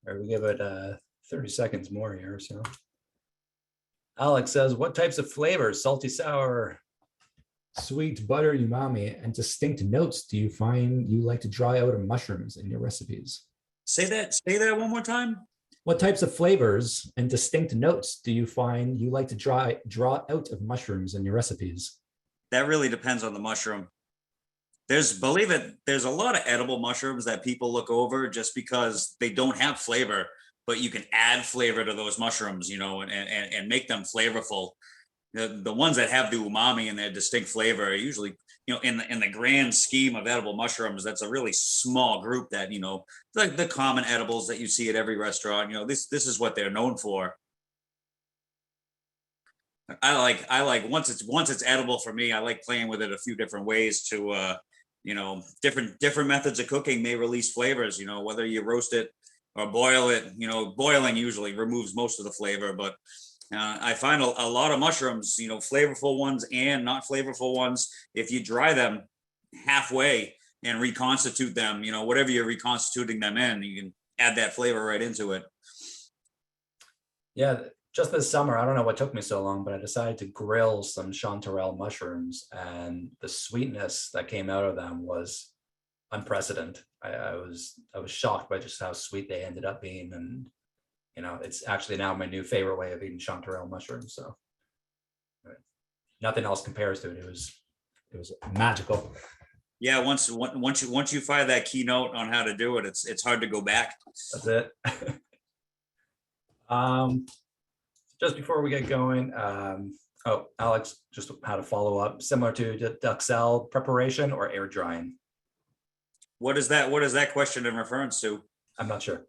All right, we give it 30 seconds more here. So Alex says, what types of flavors, salty, sour, sweet, butter, umami, and distinct notes do you find you like to draw out of mushrooms in your recipes? Say that one more time. What types of flavors and distinct notes do you find you like to draw out of mushrooms in your recipes? That really depends on the mushroom. There's a lot of edible mushrooms that people look over just because they don't have flavor, but you can add flavor to those mushrooms, and make them flavorful. The ones that have the umami and their distinct flavor are usually, in the grand scheme of edible mushrooms, that's a really small group that, like the common edibles that you see at every restaurant, this is what they're known for. I like once it's edible for me, I like playing with it a few different ways to, different methods of cooking may release flavors, whether you roast it or boil it, boiling usually removes most of the flavor, but I find a lot of mushrooms, flavorful ones and not flavorful ones, if you dry them halfway and reconstitute them, whatever you're reconstituting them in, you can add that flavor right into it. Yeah, just this summer, I don't know what took me so long, but I decided to grill some chanterelle mushrooms, and the sweetness that came out of them was unprecedented. I was shocked by just how sweet they ended up being, and it's actually now my new favorite way of eating chanterelle mushrooms. So nothing else compares to it. It was magical. Yeah, once you find that keynote on how to do it, it's hard to go back. That's it. Just before we get going, Alex just had a follow up similar to duxelle preparation or air drying. What is that question in reference to? I'm not sure.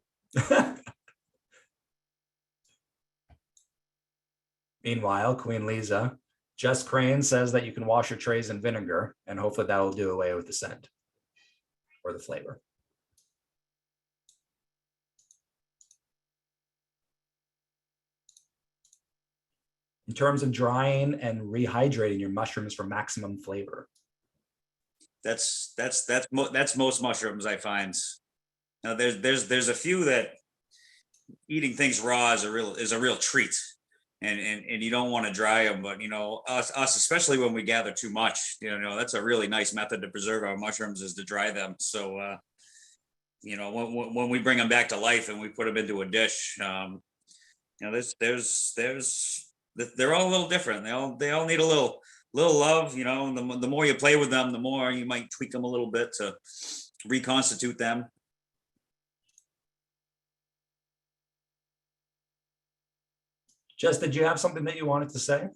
Meanwhile, Queen Lisa, Jess Crane says that you can wash your trays in vinegar, and hopefully that will do away with the scent or the flavor. In terms of drying and rehydrating your mushrooms for maximum flavor. That's most mushrooms, I find. Now there's a few that eating things raw is a real treat. And you don't want to dry them, but us especially when we gather too much, that's a really nice method to preserve our mushrooms is to dry them. So when we bring them back to life and we put them into a dish, they're all a little different. They all need a little love. The more you play with them, the more you might tweak them a little bit to reconstitute them. Jess, did you have something that you wanted to say?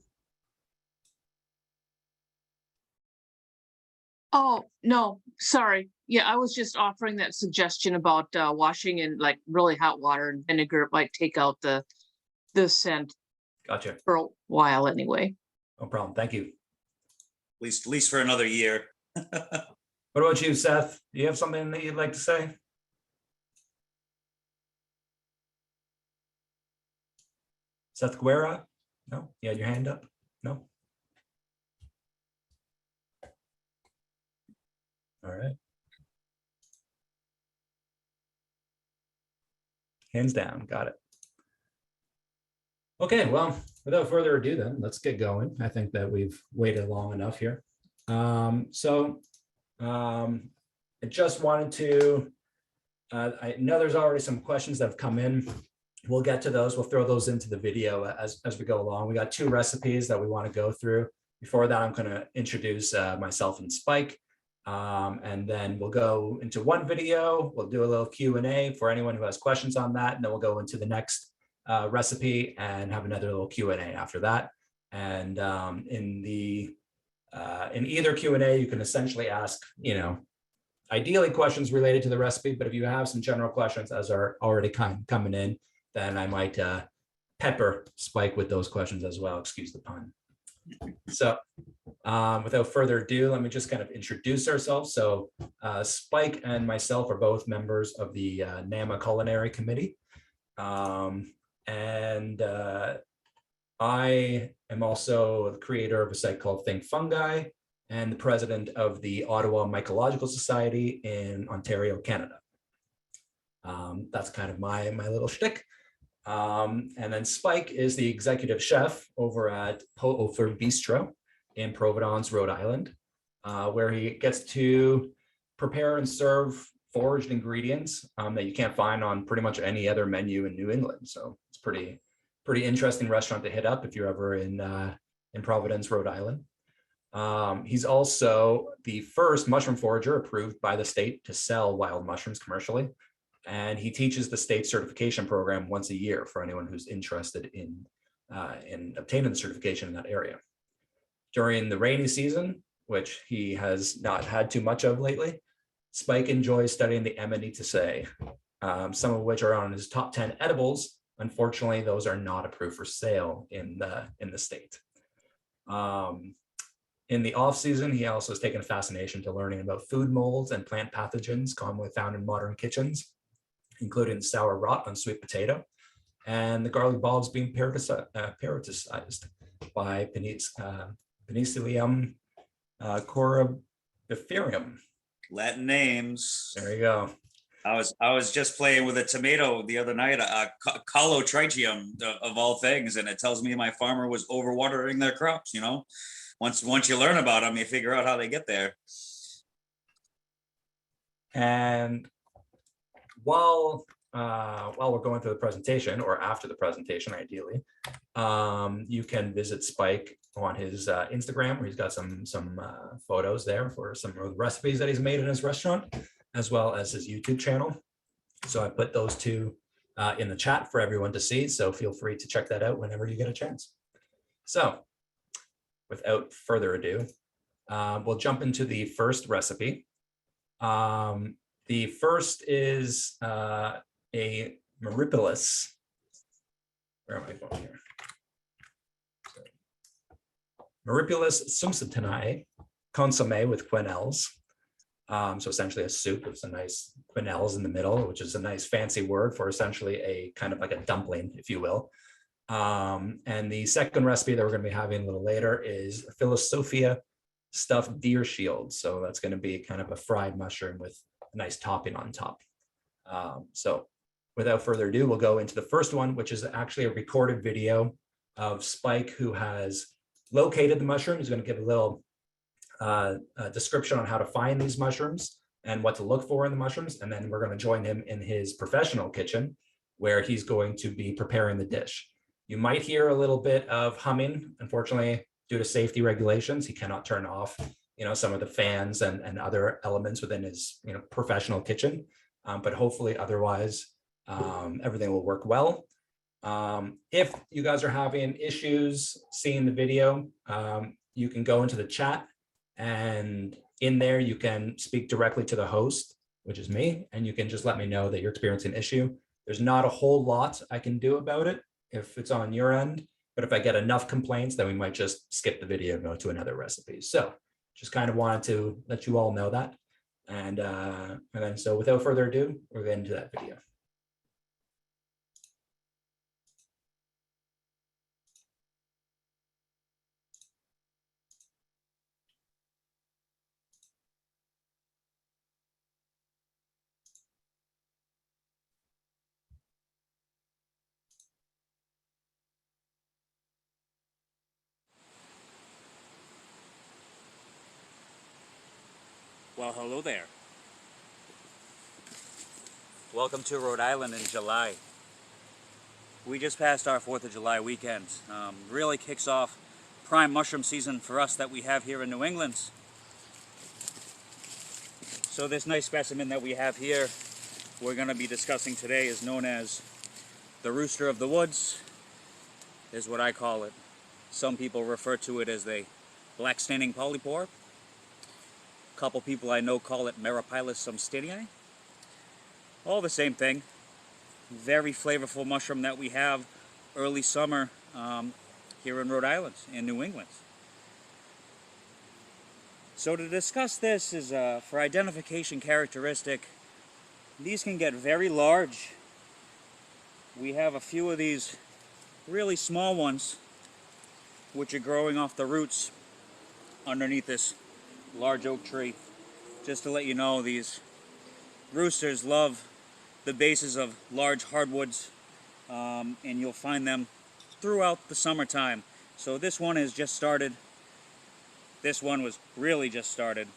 Oh, no, sorry. Yeah, I was just offering that suggestion about washing in like really hot water and vinegar. It might take out the scent. Gotcha. For a while anyway. No problem. Thank you. At least for another year. What about you, Seth? Do you have something that you'd like to say? Seth Guerra? No? You had your hand up? No? All right. Hands down. Got it. Okay, well, without further ado then, let's get going. I think that we've waited long enough here. I just wanted to, I know there's already some questions that have come in. We'll get to those. We'll throw those into the video as we go along. We got 2 recipes that we want to go through. Before that, I'm going to introduce myself and Spike. And then we'll go into one video. We'll do a little Q&A for anyone who has questions on that. And then we'll go into the next recipe and have another little Q&A after that. And in either Q&A, you can essentially ask, ideally questions related to the recipe, but if you have some general questions as are already coming in, then I might pepper Spike with those questions as well, excuse the pun. So without further ado, let me just kind of introduce ourselves. So Spike and myself are both members of the NAMA Culinary Committee. I am also the creator of a site called Think Fungi and the president of the Ottawa Mycological Society in Ontario, Canada. That's kind of my little shtick. And then Spike is the executive chef over at Polypore Bistro in Providence, Rhode Island, where he gets to prepare and serve foraged ingredients that you can't find on pretty much any other menu in New England. So it's pretty interesting restaurant to hit up if you're ever in Providence, Rhode Island. He's also the first mushroom forager approved by the state to sell wild mushrooms commercially. And he teaches the state certification program once a year for anyone who's interested in obtaining the certification in that area. During the rainy season, which he has not had too much of lately, Spike enjoys studying the Amanitaceae, some of which are on his top 10 edibles. Unfortunately, those are not approved for sale in the state. In the off season, he also has taken a fascination to learning about food molds and plant pathogens commonly found in modern kitchens, including sour rot on sweet potato and the garlic bulbs being parasiticized by Penicillium corybiferium. Latin names. There you go. I was just playing with a tomato the other night, Calotrichium of all things, and it tells me my farmer was overwatering their crops. You know, once you learn about them, you figure out how they get there. And while we're going through the presentation, or after the presentation, ideally, you can visit Spike on his Instagram, where he's got some photos there for some of the recipes that he's made in his restaurant, as well as his YouTube channel. So I put those two in the chat for everyone to see. So feel free to check that out whenever you get a chance. So without further ado, we'll jump into the first recipe. The first is a Meripilus. Where am I going here? Meripilus sumsteini consomme with quenelles. So essentially a soup with some nice quenelles in the middle, which is a nice fancy word for essentially a kind of like a dumpling, if you will. And the second recipe that we're going to be having a little later is Philosophia stuffed deer shield. So that's going to be kind of a fried mushroom with a nice topping on top. So without further ado, we'll go into the first one, which is actually a recorded video of Spike, who has located the mushroom. He's going to give a little description on how to find these mushrooms and what to look for in the mushrooms. And then we're going to join him in his professional kitchen, where he's going to be preparing the dish. You might hear a little bit of humming. Unfortunately, due to safety regulations, he cannot turn off, some of the fans and other elements within his, professional kitchen. But hopefully otherwise, everything will work well. If you guys are having issues seeing the video, you can go into the chat, and in there you can speak directly to the host, which is me, and you can just let me know that you're experiencing an issue. There's not a whole lot I can do about it if it's on your end, but if I get enough complaints, then we might just skip the video and go to another recipe. So just kind of wanted to let you all know that. And then so without further ado, we're getting into that video. Well, hello there. Welcome to Rhode Island in July. We just passed our 4th of July weekend. Really kicks off prime mushroom season for us that we have here in New England. So this nice specimen that we have here, we're going to be discussing today, is known as the rooster of the woods, is what I call it. Some people refer to it as the black staining polypore. A couple people I know call it Meripilus sumsteini. All the same thing. Very flavorful mushroom that we have early summer here in Rhode Island, in New England. So to discuss this is for identification characteristic, these can get very large. We have a few of these really small ones, which are growing off the roots underneath this large oak tree. Just to let you know, these roosters love the bases of large hardwoods, and you'll find them throughout the summertime. So this one has just started. This one was really just started.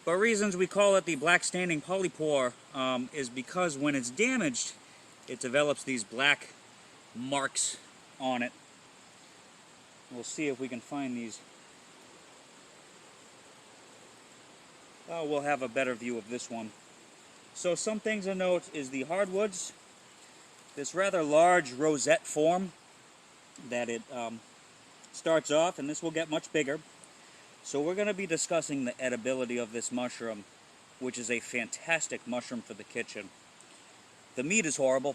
But reasons we call it the black standing polypore is because when it's damaged, it develops these black marks on it. We'll see if we can find these. Oh, we'll have a better view of this one. So some things to note is the hardwoods, this rather large rosette form that it starts off, and this will get much bigger. So we're going to be discussing the edibility of this mushroom, which is a fantastic mushroom for the kitchen. The meat is horrible.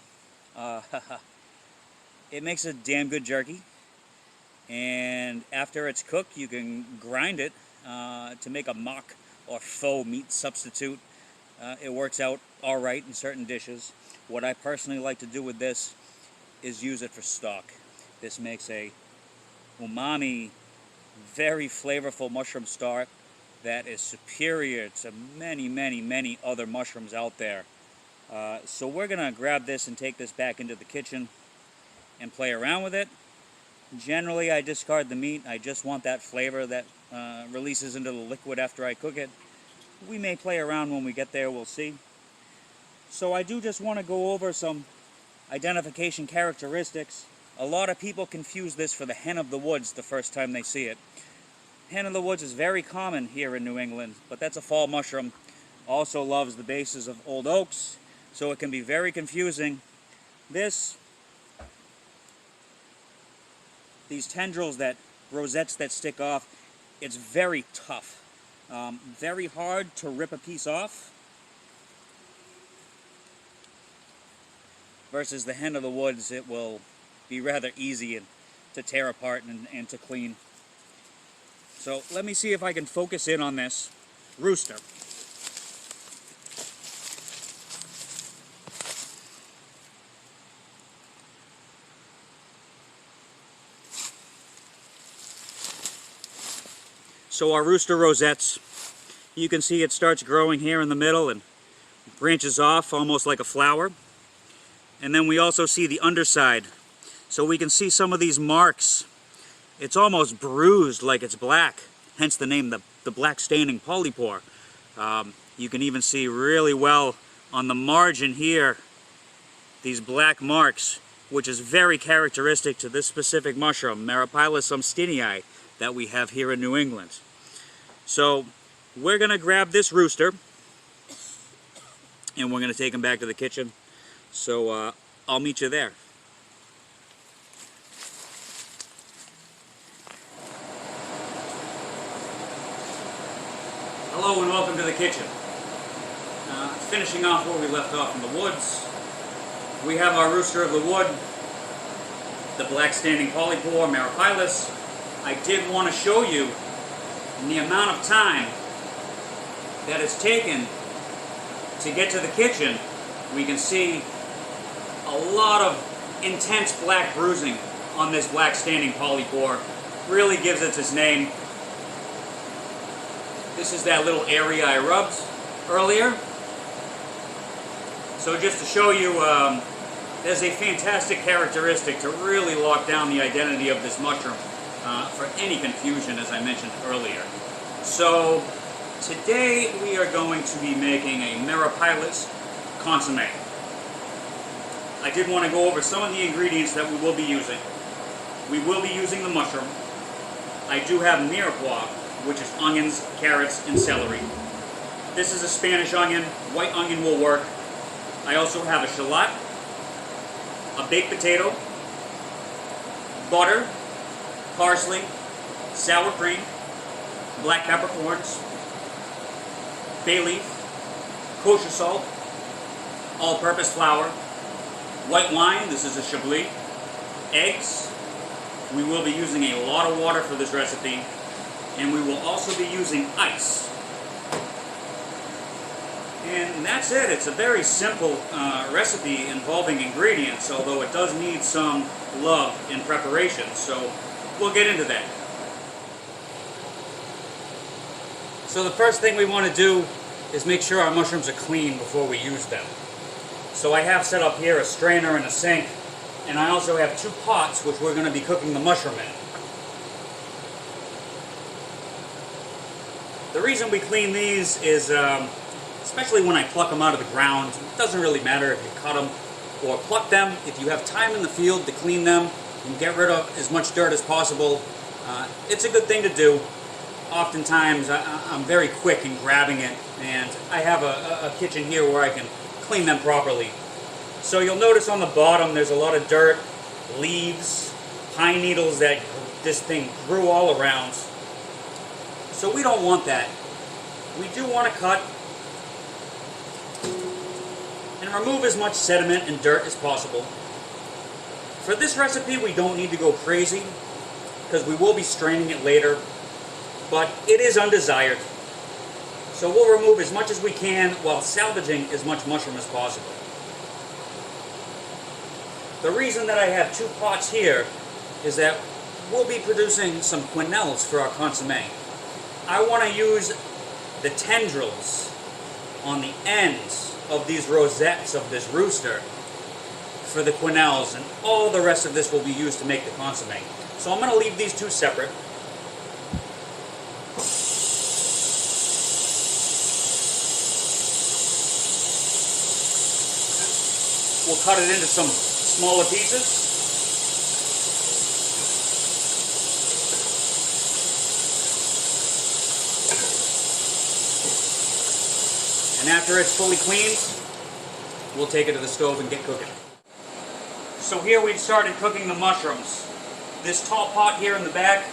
It makes a damn good jerky, and after it's cooked you can grind it to make a mock or faux meat substitute. It works out all right in certain dishes. What I personally like to do with this is use it for stock. This makes a umami, very flavorful mushroom stock that is superior to many other mushrooms out there. So we're gonna grab this and take this back into the kitchen and play around with it. Generally I discard the meat. I just want that flavor that releases into the liquid after I cook it. We may play around when we get there, we'll see. So I do just want to go over some identification characteristics. A lot of people confuse this for the hen of the woods the first time they see it. Hen of the woods is very common here in New England, but that's a fall mushroom. Also loves the bases of old oaks, so it can be very confusing. These tendrils, that rosettes that stick off, it's very tough. Very hard to rip a piece off. Versus the hen of the woods, it will be rather easy to tear apart and to clean. So let me see if I can focus in on this rooster. So our rooster rosettes, you can see it starts growing here in the middle and branches off almost like a flower. And then we also see the underside. So we can see some of these marks. It's almost bruised like it's black, hence the name, the black staining polypore. You can even see really well on the margin here, these black marks, which is very characteristic to this specific mushroom, Meripilus sumsteini, that we have here in New England. So we're going to grab this rooster and we're going to take him back to the kitchen. So I'll meet you there. Hello and welcome to the kitchen. Finishing off where we left off in the woods, we have our rooster of the wood, the black standing polypore, Meripilus. I did want to show you the amount of time that it's taken to get to the kitchen. We can see a lot of intense black bruising on this black standing polypore. Really gives it its name. This is that little area I rubbed earlier. So just to show you, there's a fantastic characteristic to really lock down the identity of this mushroom for any confusion, as I mentioned earlier. So today we are going to be making a Meripilus consomme. I did want to go over some of the ingredients that we will be using. We will be using the mushroom. I do have mirepoix, which is onions, carrots, and celery. This is a Spanish onion. White onion will work. I also have a shallot, a baked potato, butter, parsley, sour cream, black peppercorns, bay leaf, kosher salt, all-purpose flour, white wine, this is a Chablis, eggs. We will be using a lot of water for this recipe, and we will also be using ice. And that's it. It's a very simple recipe involving ingredients, although it does need some love in preparation, so we'll get into that. So the first thing we want to do is make sure our mushrooms are clean before we use them. So I have set up here a strainer and a sink, and I also have 2 pots which we're going to be cooking the mushroom in. The reason we clean these is, especially when I pluck them out of the ground, it doesn't really matter if you cut them or pluck them. If you have time in the field to clean them and get rid of as much dirt as possible, it's a good thing to do. Oftentimes I'm very quick in grabbing it, and I have a kitchen here where I can clean them properly. So you'll notice on the bottom there's a lot of dirt, leaves, pine needles that this thing grew all around. So we don't want that. We do want to cut and remove as much sediment and dirt as possible. For this recipe we don't need to go crazy because we will be straining it later, but it is undesired. So we'll remove as much as we can while salvaging as much mushroom as possible. The reason that I have 2 pots here is that we'll be producing some quenelles for our consomme. I want to use the tendrils on the ends of these rosettes of this rooster for the quenelles, and all the rest of this will be used to make the consomme. So I'm going to leave these 2 separate. We'll cut it into some smaller pieces. And after it's fully cleaned, we'll take it to the stove and get cooking. So here we've started cooking the mushrooms. This tall pot here in the back,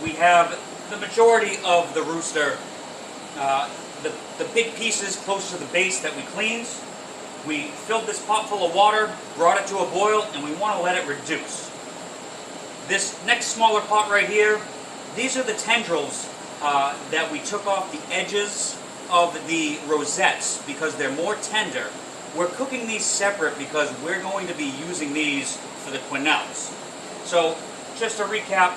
we have the majority of the rooster, the big pieces close to the base that we cleaned. We filled this pot full of water, brought it to a boil, and we want to let it reduce. This next smaller pot right here, these are the tendrils that we took off the edges of the rosettes because they're more tender. We're cooking these separate because we're going to be using these for the quenelles. So, just to recap,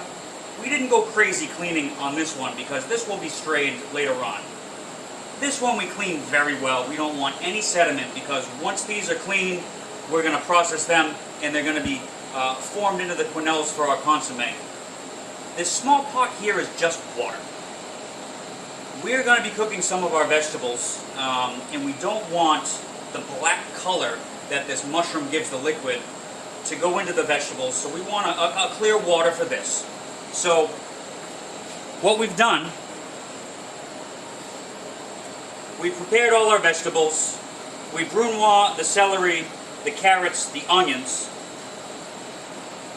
we didn't go crazy cleaning on this one because this will be strained later on. This one we clean very well. We don't want any sediment because once these are clean, we're going to process them and they're going to be formed into the quenelles for our consomme. This small pot here is just water. We're going to be cooking some of our vegetables, and we don't want the black color that this mushroom gives the liquid to go into the vegetables, so we want a clear water for this. So what we've done, we've prepared all our vegetables. We brunoise the celery, the carrots, the onions.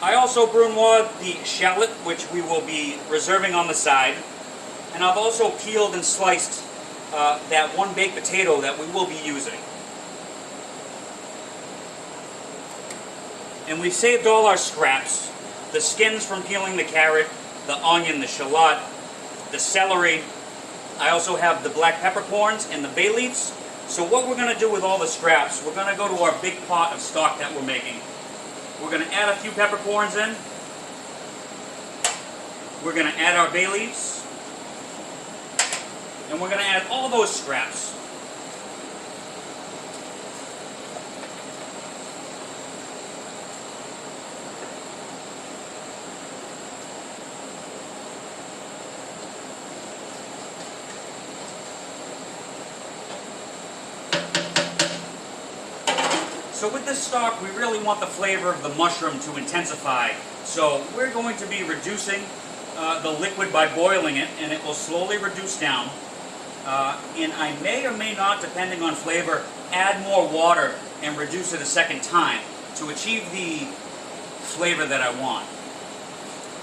I also brunoise the shallot, which we will be reserving on the side. And I've also peeled and sliced that 1 baked potato that we will be using. And we've saved all our scraps. The skins from peeling the carrot, the onion, the shallot, the celery. I also have the black peppercorns and the bay leaves. So what we're going to do with all the scraps, we're going to go to our big pot of stock that we're making. We're going to add a few peppercorns in. We're going to add our bay leaves. And we're going to add all those scraps. So with this stock, we really want the flavor of the mushroom to intensify. So we're going to be reducing the liquid by boiling it, and it will slowly reduce down. And I may or may not, depending on flavor, add more water and reduce it a second time to achieve the flavor that I want.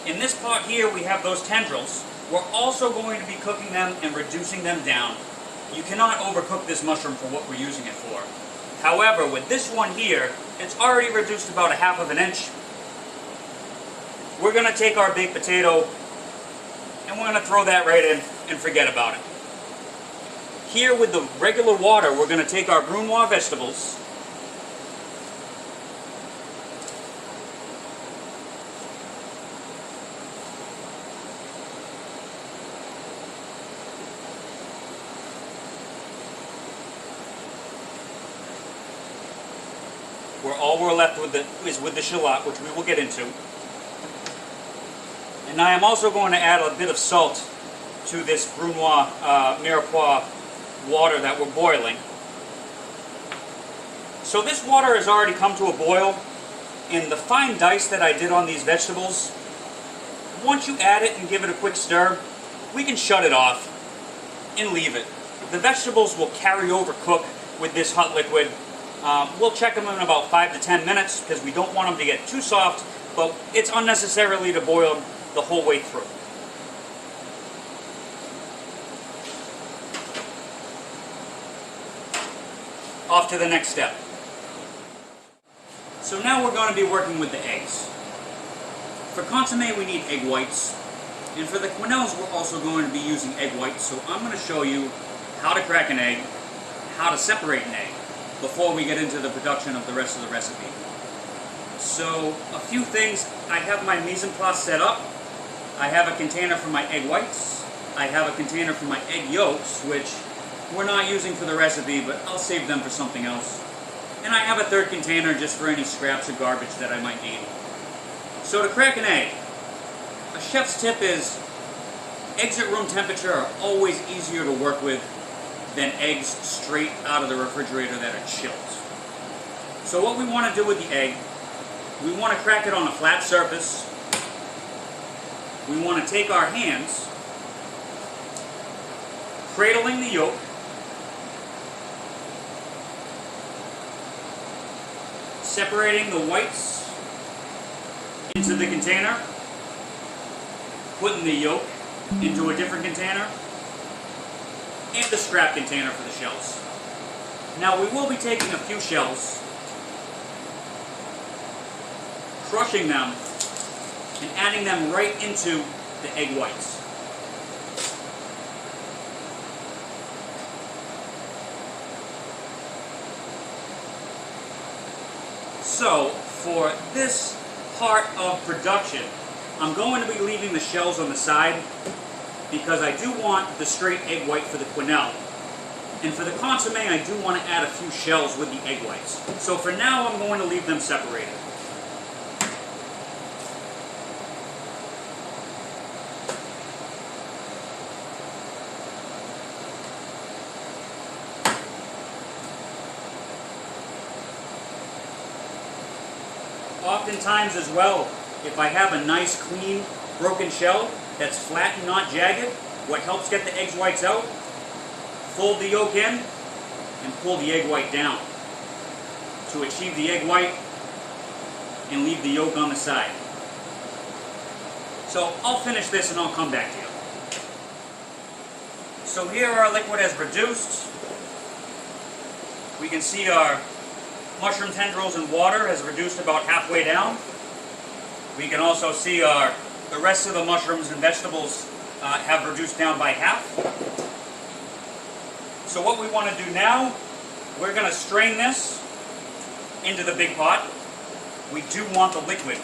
In this pot here, we have those tendrils. We're also going to be cooking them and reducing them down. You cannot overcook this mushroom for what we're using it for. However, with this one here, it's already reduced about 1/2 inch. We're going to take our baked potato and we're going to throw that right in and forget about it. Here with the regular water, we're going to take our brunoise vegetables. all we're left with is with the shallot, which we will get into. And I am also going to add a bit of salt to this Brunoise Mirepoix water that we're boiling. So this water has already come to a boil, and the fine dice that I did on these vegetables, once you add it and give it a quick stir, we can shut it off and leave it. The vegetables will carry over cook with this hot liquid. We'll check them in about 5 to 10 minutes because we don't want them to get too soft, but it's unnecessarily to boil the whole way through. Off to the next step. So now we're going to be working with the eggs. For consomme we need egg whites, and for the quenelles we're also going to be using egg whites, so I'm going to show you how to crack an egg, how to separate an egg, before we get into the production of the rest of the recipe. So a few things, I have my mise en place set up. I have a container for my egg whites. I have a container for my egg yolks, which we're not using for the recipe, but I'll save them for something else. And I have a third container just for any scraps of garbage that I might need. So to crack an egg, a chef's tip is eggs at room temperature are always easier to work with than eggs straight out of the refrigerator that are chilled. So what we want to do with the egg, we want to crack it on a flat surface. We want to take our hands, cradling the yolk, separating the whites into the container, putting the yolk into a different container, and the scrap container for the shells. Now we will be taking a few shells, crushing them, and adding them right into the egg whites. So, for this part of production, I'm going to be leaving the shells on the side because I do want the straight egg white for the quenelle. And for the consomme, I do want to add a few shells with the egg whites. So for now, I'm going to leave them separated. Oftentimes as well, if I have a nice clean broken shell that's flat and not jagged, what helps get the egg whites out, fold the yolk in and pull the egg white down to achieve the egg white and leave the yolk on the side. So I'll finish this and I'll come back to you. So here our liquid has reduced. We can see our mushroom tendrils and water has reduced about halfway down. We can also see the rest of the mushrooms and vegetables have reduced down by half. So what we want to do now, we're going to strain this into the big pot. We do want the liquid.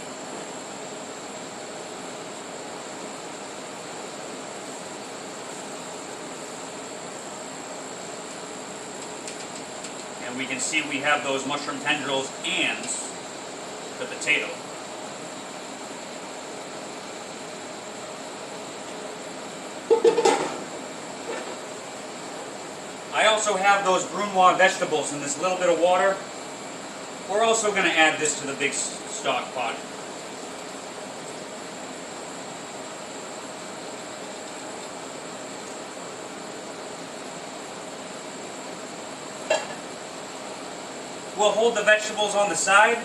And we can see we have those mushroom tendrils and the potato. I also have those Brunoise vegetables in this little bit of water. We're also going to add this to the big stock pot. We'll hold the vegetables on the side.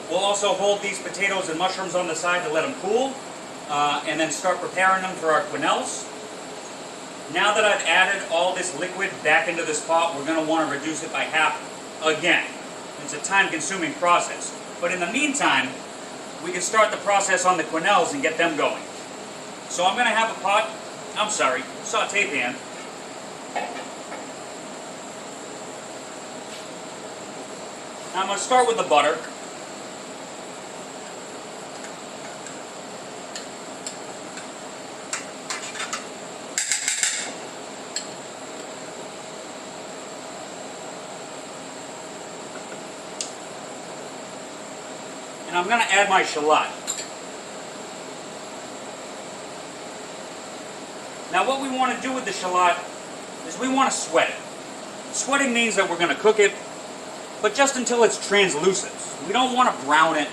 We'll also hold these potatoes and mushrooms on the side to let them cool, and then start preparing them for our quenelles. Now that I've added all this liquid back into this pot, we're going to want to reduce it by half again. It's a time-consuming process. But in the meantime, we can start the process on the quenelles and get them going. So I'm going to have a saute pan. Now I'm going to start with the butter. And I'm going to add my shallot. Now what we want to do with the shallot is we want to sweat it. Sweating means that we're going to cook it, but just until it's translucent. We don't want to brown it.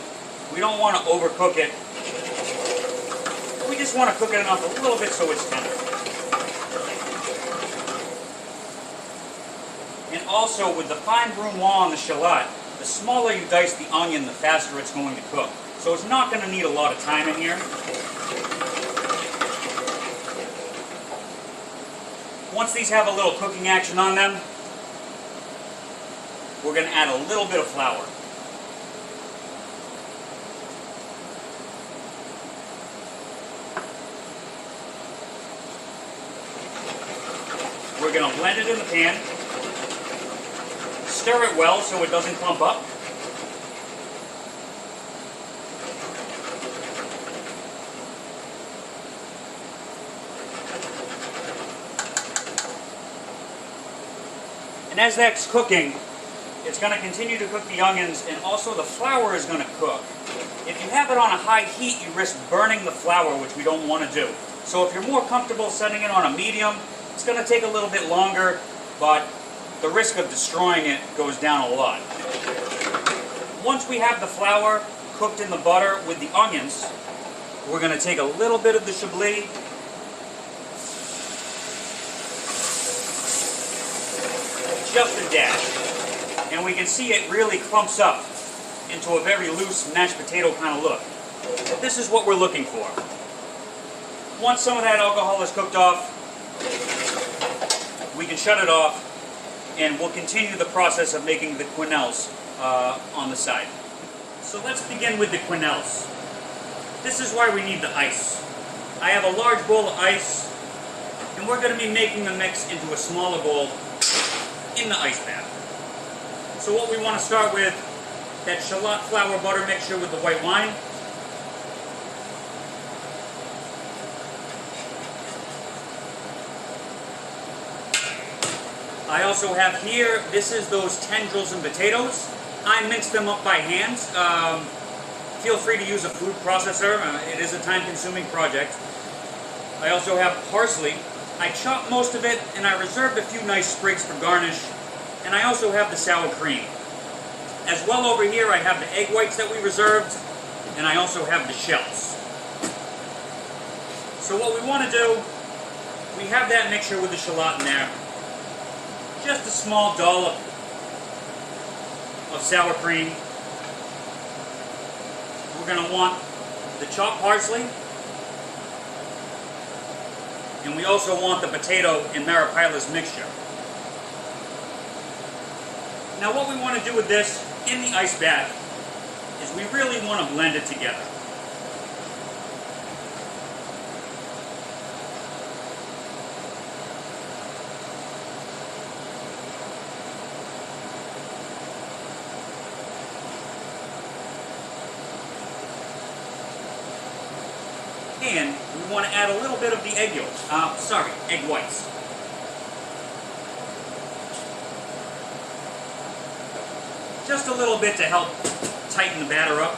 We don't want to overcook it. We just want to cook it enough a little bit so it's tender. And also with the fine brunoise on the shallot, the smaller you dice the onion, the faster it's going to cook. So it's not going to need a lot of time in here. Once these have a little cooking action on them, we're going to add a little bit of flour. We're going to blend it in the pan. Stir it well so it doesn't clump up. And as that's cooking, it's going to continue to cook the onions, and also the flour is going to cook. If you have it on a high heat, you risk burning the flour, which we don't want to do. So if you're more comfortable setting it on a medium, it's going to take a little bit longer, but the risk of destroying it goes down a lot. Once we have the flour cooked in the butter with the onions, we're going to take a little bit of the chablis, just a dash, and we can see it really clumps up into a very loose mashed potato kind of look. But this is what we're looking for. Once some of that alcohol is cooked off, we can shut it off, and we'll continue the process of making the quenelles on the side. So let's begin with the quenelles. This is why we need the ice. I have a large bowl of ice, and we're going to be making the mix into a smaller bowl in the ice bath. So what we want to start with, that shallot flour butter mixture with the white wine. I also have here, this is those tendrils and potatoes. I mix them up by hand. Feel free to use a food processor. It is a time-consuming project. I also have parsley. I chopped most of it, and I reserved a few nice sprigs for garnish. And I also have the sour cream. As well over here, I have the egg whites that we reserved, and I also have the shells. So what we want to do, we have that mixture with the shallot in there. Just a small dollop of sour cream. We're going to want the chopped parsley, and we also want the potato and Meripilus mixture. Now what we want to do with this in the ice bath is we really want to blend it together. And we want to add a little bit of the egg yolk, egg whites. Just a little bit to help tighten the batter up.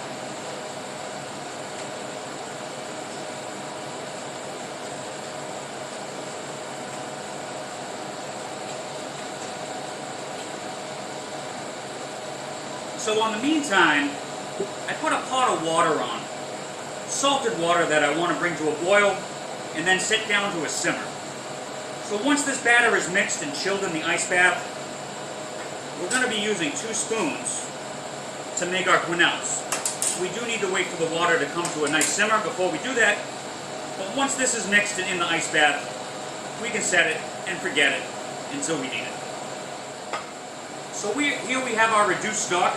So in the meantime, I put a pot of water on. Salted water that I want to bring to a boil and then set down to a simmer. So once this batter is mixed and chilled in the ice bath, we're going to be using 2 spoons to make our quenelles. We do need to wait for the water to come to a nice simmer before we do that, but once this is mixed and in the ice bath, we can set it and forget it until we need it. So here we have our reduced stock.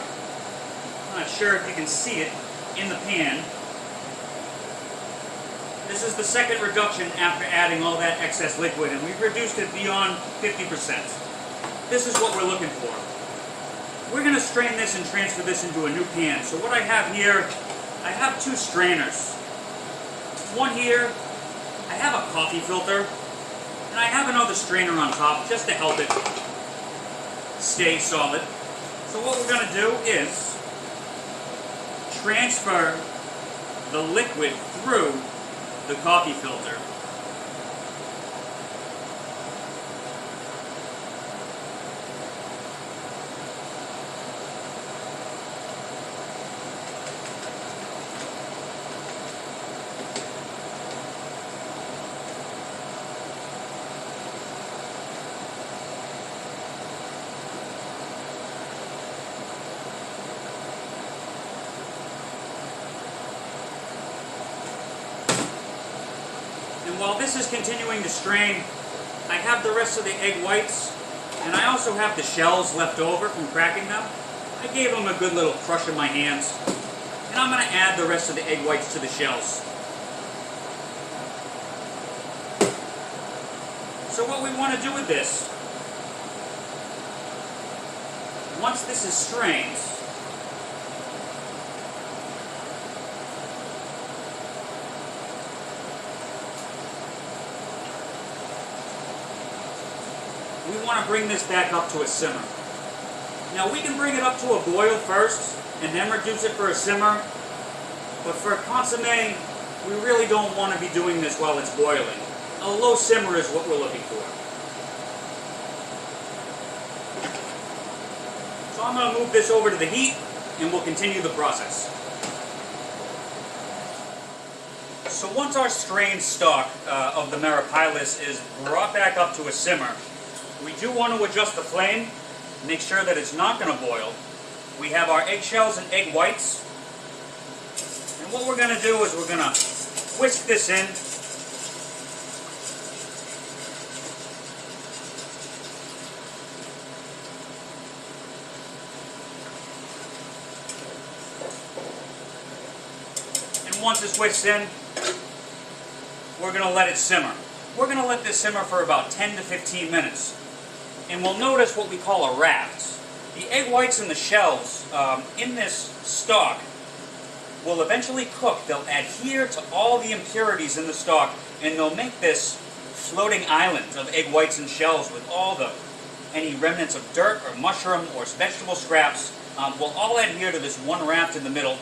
I'm not sure if you can see it in the pan. This is the second reduction after adding all that excess liquid, and we've reduced it beyond 50%. This is what we're looking for. We're going to strain this and transfer this into a new pan. So what I have here, I have 2 strainers. One here, I have a coffee filter, and I have another strainer on top just to help it stay solid. So what we're going to do is transfer the liquid through the coffee filter. And while this is continuing to strain, I have the rest of the egg whites, and I also have the shells left over from cracking them. I gave them a good little crush in my hands, and I'm going to add the rest of the egg whites to the shells. So what we want to do with this, once this is strained, we want to bring this back up to a simmer. Now we can bring it up to a boil first and then reduce it for a simmer, but for consomme, we really don't want to be doing this while it's boiling. A low simmer is what we're looking for. So I'm going to move this over to the heat and we'll continue the process. So once our strained stock of the Meripilus is brought back up to a simmer, we do want to adjust the flame, make sure that it's not going to boil. We have our eggshells and egg whites. And what we're going to do is we're going to whisk this in. And once it's whisked in, we're going to let it simmer. We're going to let this simmer for about 10 to 15 minutes. And we'll notice what we call a raft. The egg whites and the shells in this stock will eventually cook. They'll adhere to all the impurities in the stock, and they'll make this floating island of egg whites and shells with all any remnants of dirt or mushroom or vegetable scraps will all adhere to this one raft in the middle.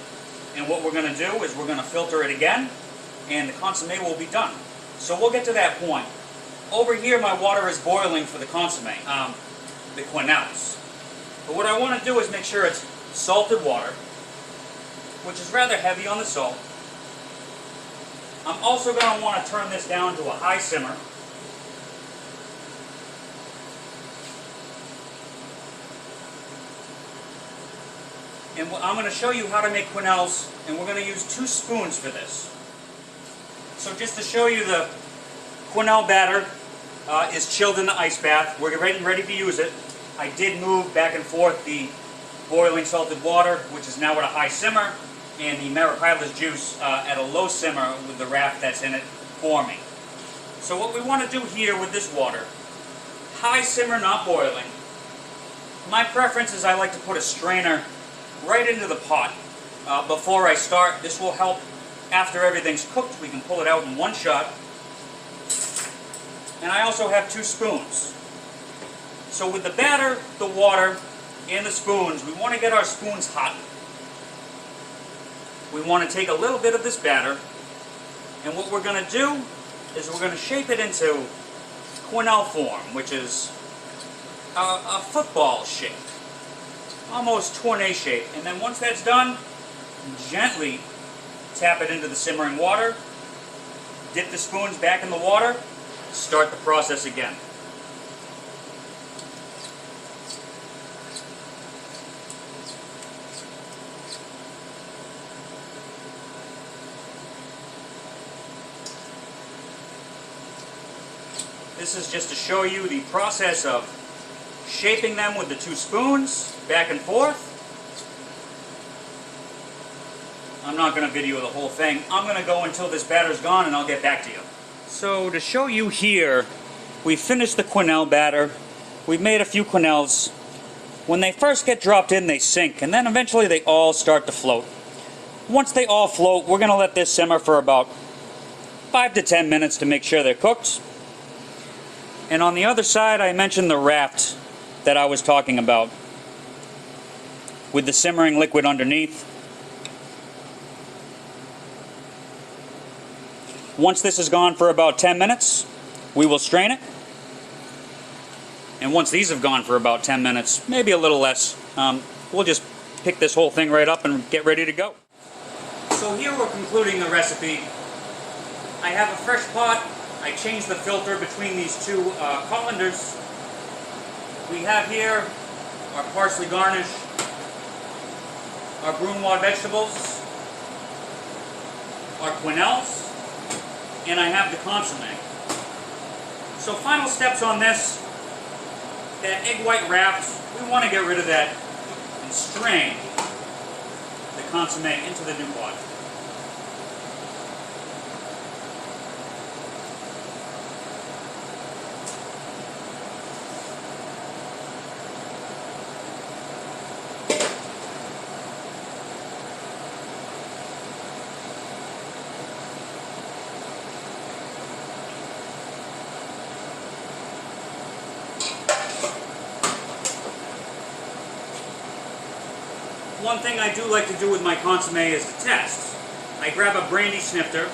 And what we're going to do is we're going to filter it again, and the consomme will be done. So we'll get to that point. Over here, my water is boiling for the consomme, the quenelles. But what I want to do is make sure it's salted water, which is rather heavy on the salt. I'm also going to want to turn this down to a high simmer. And I'm going to show you how to make quenelles, and we're going to use 2 spoons for this. So just to show you, the quenelle batter is chilled in the ice bath. We're ready to use it. I did move back and forth the boiling salted water, which is now at a high simmer, and the Meripilus juice at a low simmer with the raft that's in it forming. So what we want to do here with this water, high simmer, not boiling. My preference is I like to put a strainer right into the pot before I start. This will help after everything's cooked. We can pull it out in one shot. And I also have 2 spoons. So with the batter, the water, and the spoons, we want to get our spoons hot. We want to take a little bit of this batter, and what we're going to do is we're going to shape it into quenelle form, which is a football shape, almost tourne shape. And then once that's done, gently tap it into the simmering water, dip the spoons back in the water, start the process again. This is just to show you the process of shaping them with the 2 spoons, back and forth. I'm not going to video the whole thing. I'm going to go until this batter's gone and I'll get back to you. So to show you here, we finished the quenelle batter. We've made a few quenelles. When they first get dropped in, they sink, and then eventually they all start to float. Once they all float, we're going to let this simmer for about 5 to 10 minutes to make sure they're cooked. And on the other side, I mentioned the raft that I was talking about with the simmering liquid underneath. Once this is gone for about 10 minutes, we will strain it. And once these have gone for about 10 minutes, maybe a little less, we'll just pick this whole thing right up and get ready to go. So here we're concluding the recipe. I have a fresh pot. I changed the filter between these two colanders. We have here our parsley garnish, our brunoise vegetables, our quenelles, and I have the consomme. So final steps on this, that egg white wrapped, we want to get rid of that and strain the consomme into the new pot. One thing I do like to do with my consomme is to test. I grab a brandy snifter,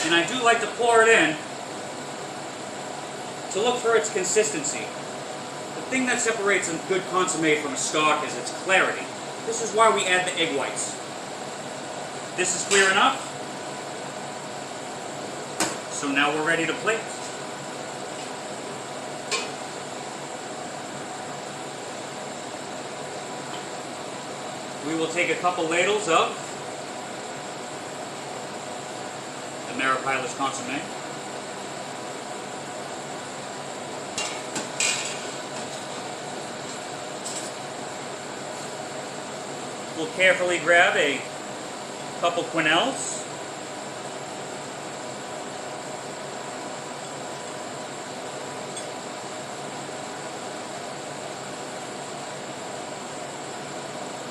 and I do like to pour it in to look for its consistency. The thing that separates a good consomme from a stock is its clarity. This is why we add the egg whites. This is clear enough. So now we're ready to plate. We will take a couple ladles of the Meripilus consomme. We'll carefully grab a couple quenelles.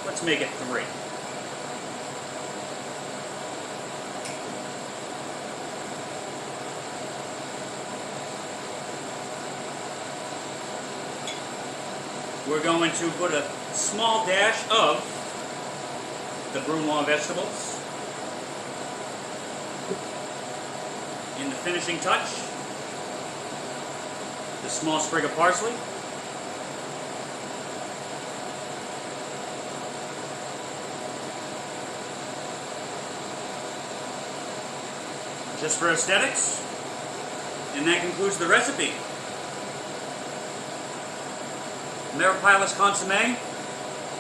Let's make it 3. We're going to put a small dash of the brunoise vegetables in the finishing touch, the small sprig of parsley, just for aesthetics, and that concludes the recipe. Meripilus consomme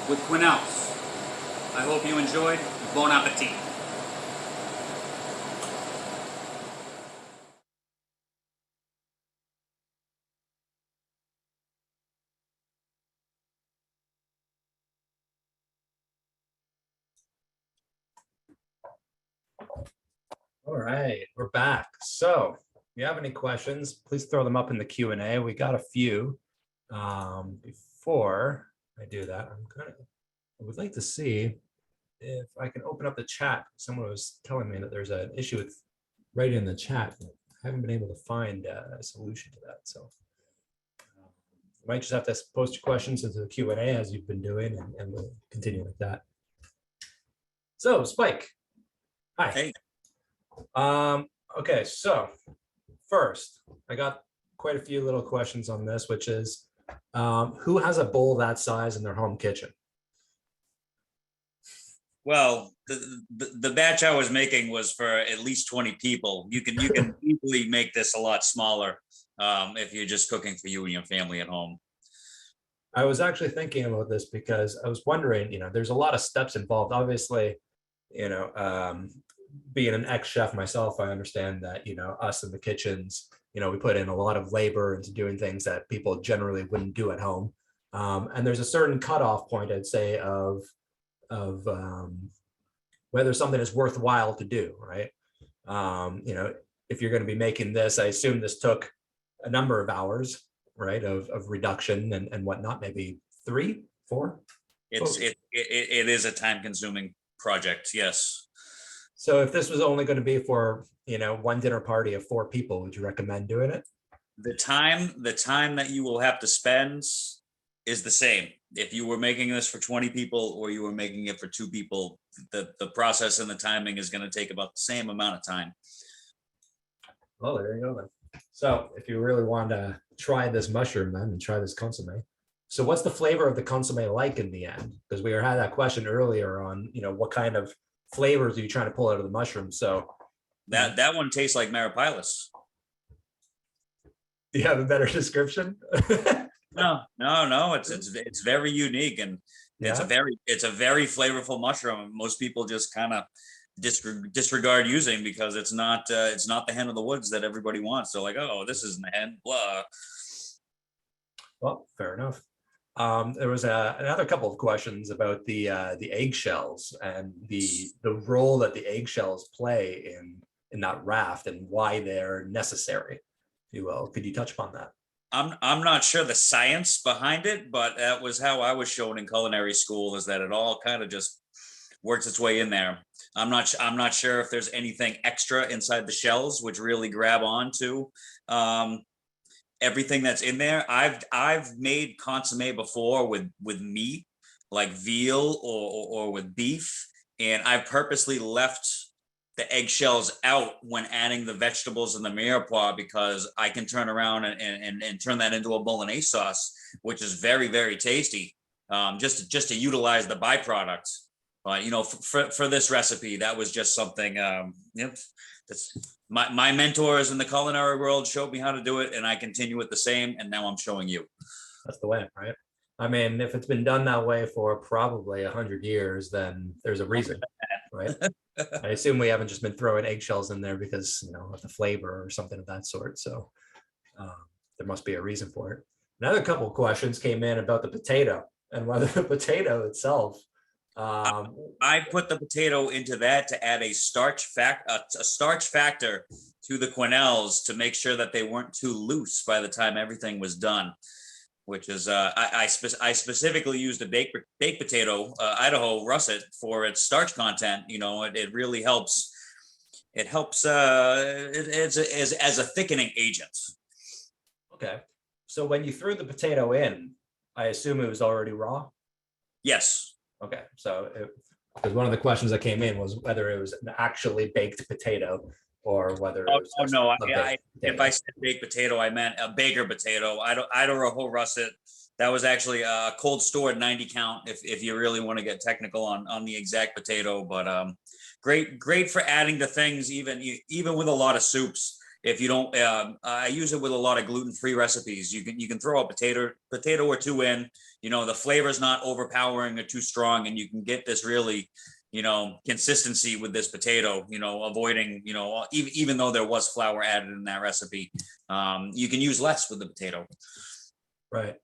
with quenelles. I hope you enjoyed. Bon appetit. All right, we're back. So if you have any questions, please throw them up in the Q&A. We got a few. Before I do that, I would like to see if I can open up the chat. Someone was telling me that there's an issue with writing in the chat. I haven't been able to find a solution to that. So you might just have to post your questions into the Q&A as you've been doing, and we'll continue with that. So Spike, hi. Hey. Okay, so first, I got quite a few little questions on this, which is, who has a bowl that size in their home kitchen? Well, the batch I was making was for at least 20 people. You can easily make this a lot smaller if you're just cooking for you and your family at home. I was actually thinking about this because I was wondering, there's a lot of steps involved. Obviously, being an ex-chef myself, I understand that, us in the kitchens, we put in a lot of labor into doing things that people generally wouldn't do at home. And there's a certain cutoff point, I'd say, of whether something is worthwhile to do, right? If you're going to be making this, I assume this took a number of hours, right, of reduction and whatnot, maybe 3, 4? It is a time-consuming project, yes. So if this was only going to be for, one dinner party of 4 people, would you recommend doing it? The time that you will have to spend is the same. If you were making this for 20 people or you were making it for 2 people, the process and the timing is going to take about the same amount of time. Well, there you go then. So if you really want to try this mushroom then and try this consomme. So what's the flavor of the consomme like in the end? Because we had that question earlier on, what kind of flavors are you trying to pull out of the mushroom? So That one tastes like Meripilus. do you have a better description? No. It's very unique, and it's a very flavorful mushroom. Most people just kind of disregard using because it's not the hen of the woods that everybody wants. So like, oh, this isn't a hen, blah. Well, fair enough. There was another couple of questions about the eggshells and the role that the eggshells play in that raft and why they're necessary, if you will. Could you touch upon that? I'm not sure the science behind it, but that was how I was shown in culinary school, is that it all kind of just works its way in there. I'm not sure if there's anything extra inside the shells which really grab onto everything that's in there. I've made consomme before with meat, like veal or with beef, and I purposely left the eggshells out when adding the vegetables and the mirepoix, because I can turn around and turn that into a bolognese sauce, which is very, very tasty, just to utilize the byproduct. But for this recipe, that was just something. That's my mentors in the culinary world showed me how to do it, and I continue it the same. And now I'm showing you. That's the way, right? I mean, if it's been done that way for probably 100 years, then there's a reason, right? I assume we haven't just been throwing eggshells in there because of the flavor or something of that sort. So there must be a reason for it. Another couple of questions came in about the potato and whether the potato itself. I put the potato into that to add a starch factor to the quenelles to make sure that they weren't too loose by the time everything was done. Which is I specifically used a baked potato, Idaho russet, for its starch content. It really helps. It helps as a thickening agent. Okay, so when you threw the potato in, I assume it was already raw. Yes. Okay, so because one of the questions that came in was whether it was an actually baked potato or whether it was no. If I said baked potato, I meant a baker potato. Idaho russet. That was actually a cold stored 90 count. If you really want to get technical on the exact potato, but great for adding to things, even with a lot of soups. If you don't, I use it with a lot of gluten-free recipes. You can throw a potato or two in. The flavor's not overpowering or too strong, and you can get this really consistency with this potato, avoiding, even though there was flour added in that recipe, you can use less with the potato. Right.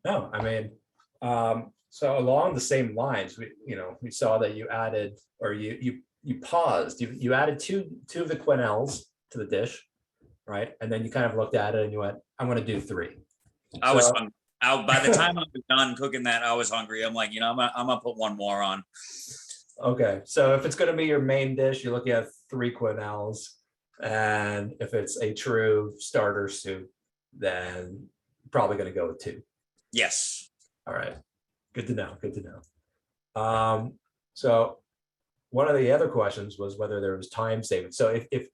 No, I mean, so along the same lines, we saw that you added, or you paused, you added two of the quenelles to the dish, right? And then you kind of looked at it and you went, I'm going to do 3. I was hungry. By the time I was done cooking that, I was hungry. I'm like, I'm gonna put one more on. Okay, so if it's going to be your main dish, you're looking at 3 quenelles, and if it's a true starter soup, then probably going to go with 2. Yes. All right, good to know. So one of the other questions was whether there was time saving. So if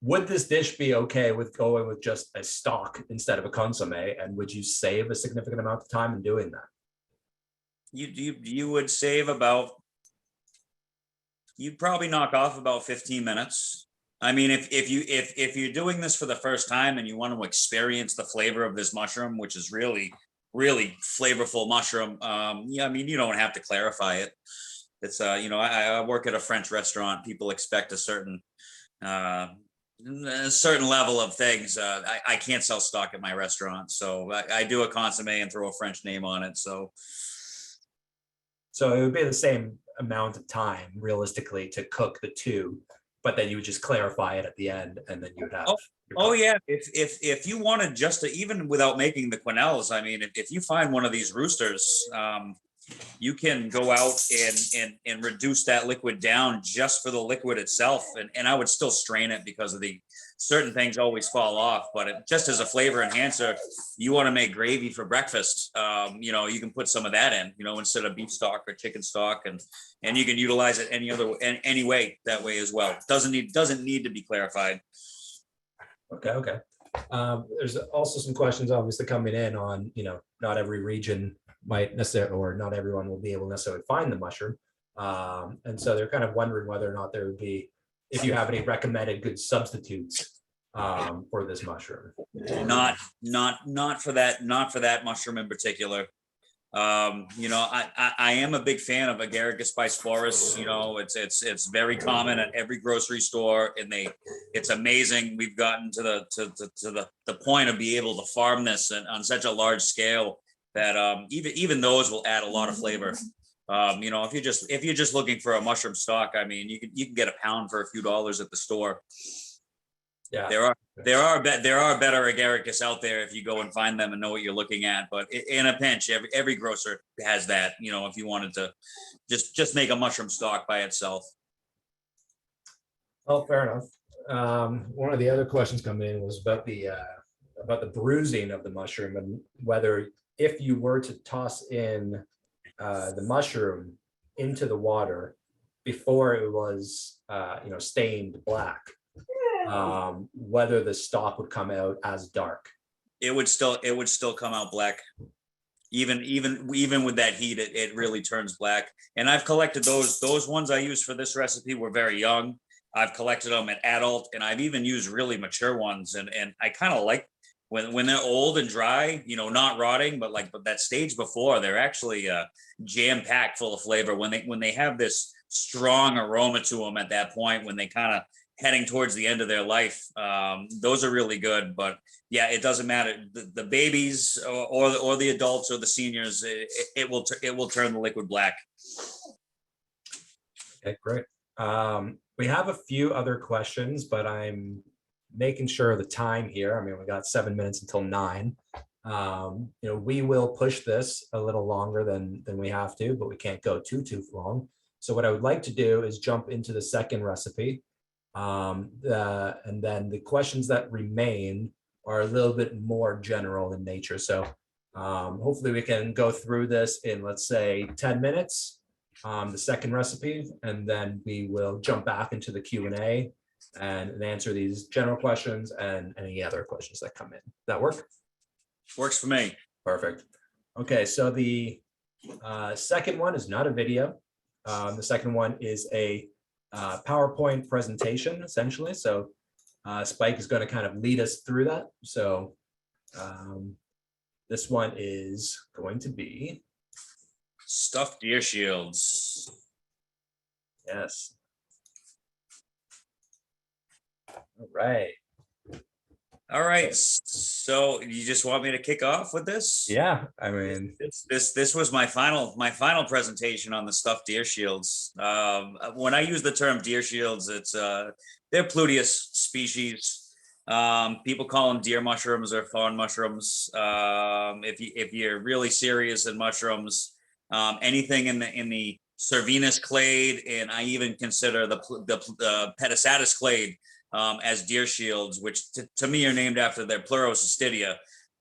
would this dish be okay with going with just a stock instead of a consomme, and would you save a significant amount of time in doing that? You would save you'd probably knock off about 15 minutes. I mean, if you're doing this for the first time and you want to experience the flavor of this mushroom, which is really, really flavorful mushroom, I mean, you don't have to clarify it. It's I work at a French restaurant. People expect a certain level of things. I can't sell stock at my restaurant, so I do a consomme and throw a French name on it. So it would be the same amount of time realistically to cook the 2, but then you would just clarify it at the end, and then you would have. Yeah. If you wanted just to, even without making the quenelles, I mean, if you find one of these roosters, you can go out and reduce that liquid down just for the liquid itself. And I would still strain it because of the certain things always fall off, but just as a flavor enhancer, you want to make gravy for breakfast. You know, you can put some of that in, you know, instead of beef stock or chicken stock, and you can utilize it any way that way as well. Doesn't need to be clarified. Okay. There's also some questions obviously coming in on, you know, not every region might necessarily, or not everyone will be able to necessarily find the mushroom. And so they're kind of wondering whether or not there would be, if you have any recommended good substitutes for this mushroom. Not for that mushroom in particular. You know, I am a big fan of Agaricus bisporus. You know, it's very common at every grocery store, and it's amazing. We've gotten to the point of being able to farm this on such a large scale that even those will add a lot of flavor. You know, if you're just looking for a mushroom stock, I mean, you can get a pound for a few dollars at the store. Yeah, there are better agaricus out there if you go and find them and know what you're looking at. But in a pinch, every grocer has that. You know, if you wanted to just make a mushroom stock by itself. Oh, fair enough. One of the other questions coming in was about the bruising of the mushroom, and whether if you were to toss in the mushroom into the water before it was you know, stained black, whether the stock would come out as dark. It would still come out black. Even with that heat, it really turns black. And I've collected those ones I used for this recipe were very young. I've collected them at adult, and I've even used really mature ones. And I kind of like when they're old and dry, you know, not rotting, but that stage before, they're actually jam packed full of flavor. When they have this strong aroma to them at that point, when they kind of heading towards the end of their life, those are really good. But yeah, it doesn't matter, the babies or the adults or the seniors, it will turn the liquid black. Okay, great. We have a few other questions, but I'm making sure of the time here. I mean, we got 7 minutes until 9. You know, we will push this a little longer than we have to, but we can't go too long. So what I would like to do is jump into the second recipe. And then the questions that remain are a little bit more general in nature. So hopefully we can go through this in, let's say, 10 minutes, the second recipe, and then we will jump back into the Q&A and answer these general questions and any other questions that come in. Does that work? Works for me. Perfect. Okay, so the second one is not a video. The second one is a PowerPoint presentation, essentially. So Spike is going to kind of lead us through that. So this one is going to be stuffed deer shields. Yes. All right. So you just want me to kick off with this? Yeah, I mean, this was my final presentation on the stuffed deer shields. When I use the term deer shields, it's they're Pluetus species. People call them deer mushrooms or fawn mushrooms. If you're really serious in mushrooms, anything in the cervinus clade, and I even consider the petasatis clade as deer shields, which to me are named after their pleurocystidia.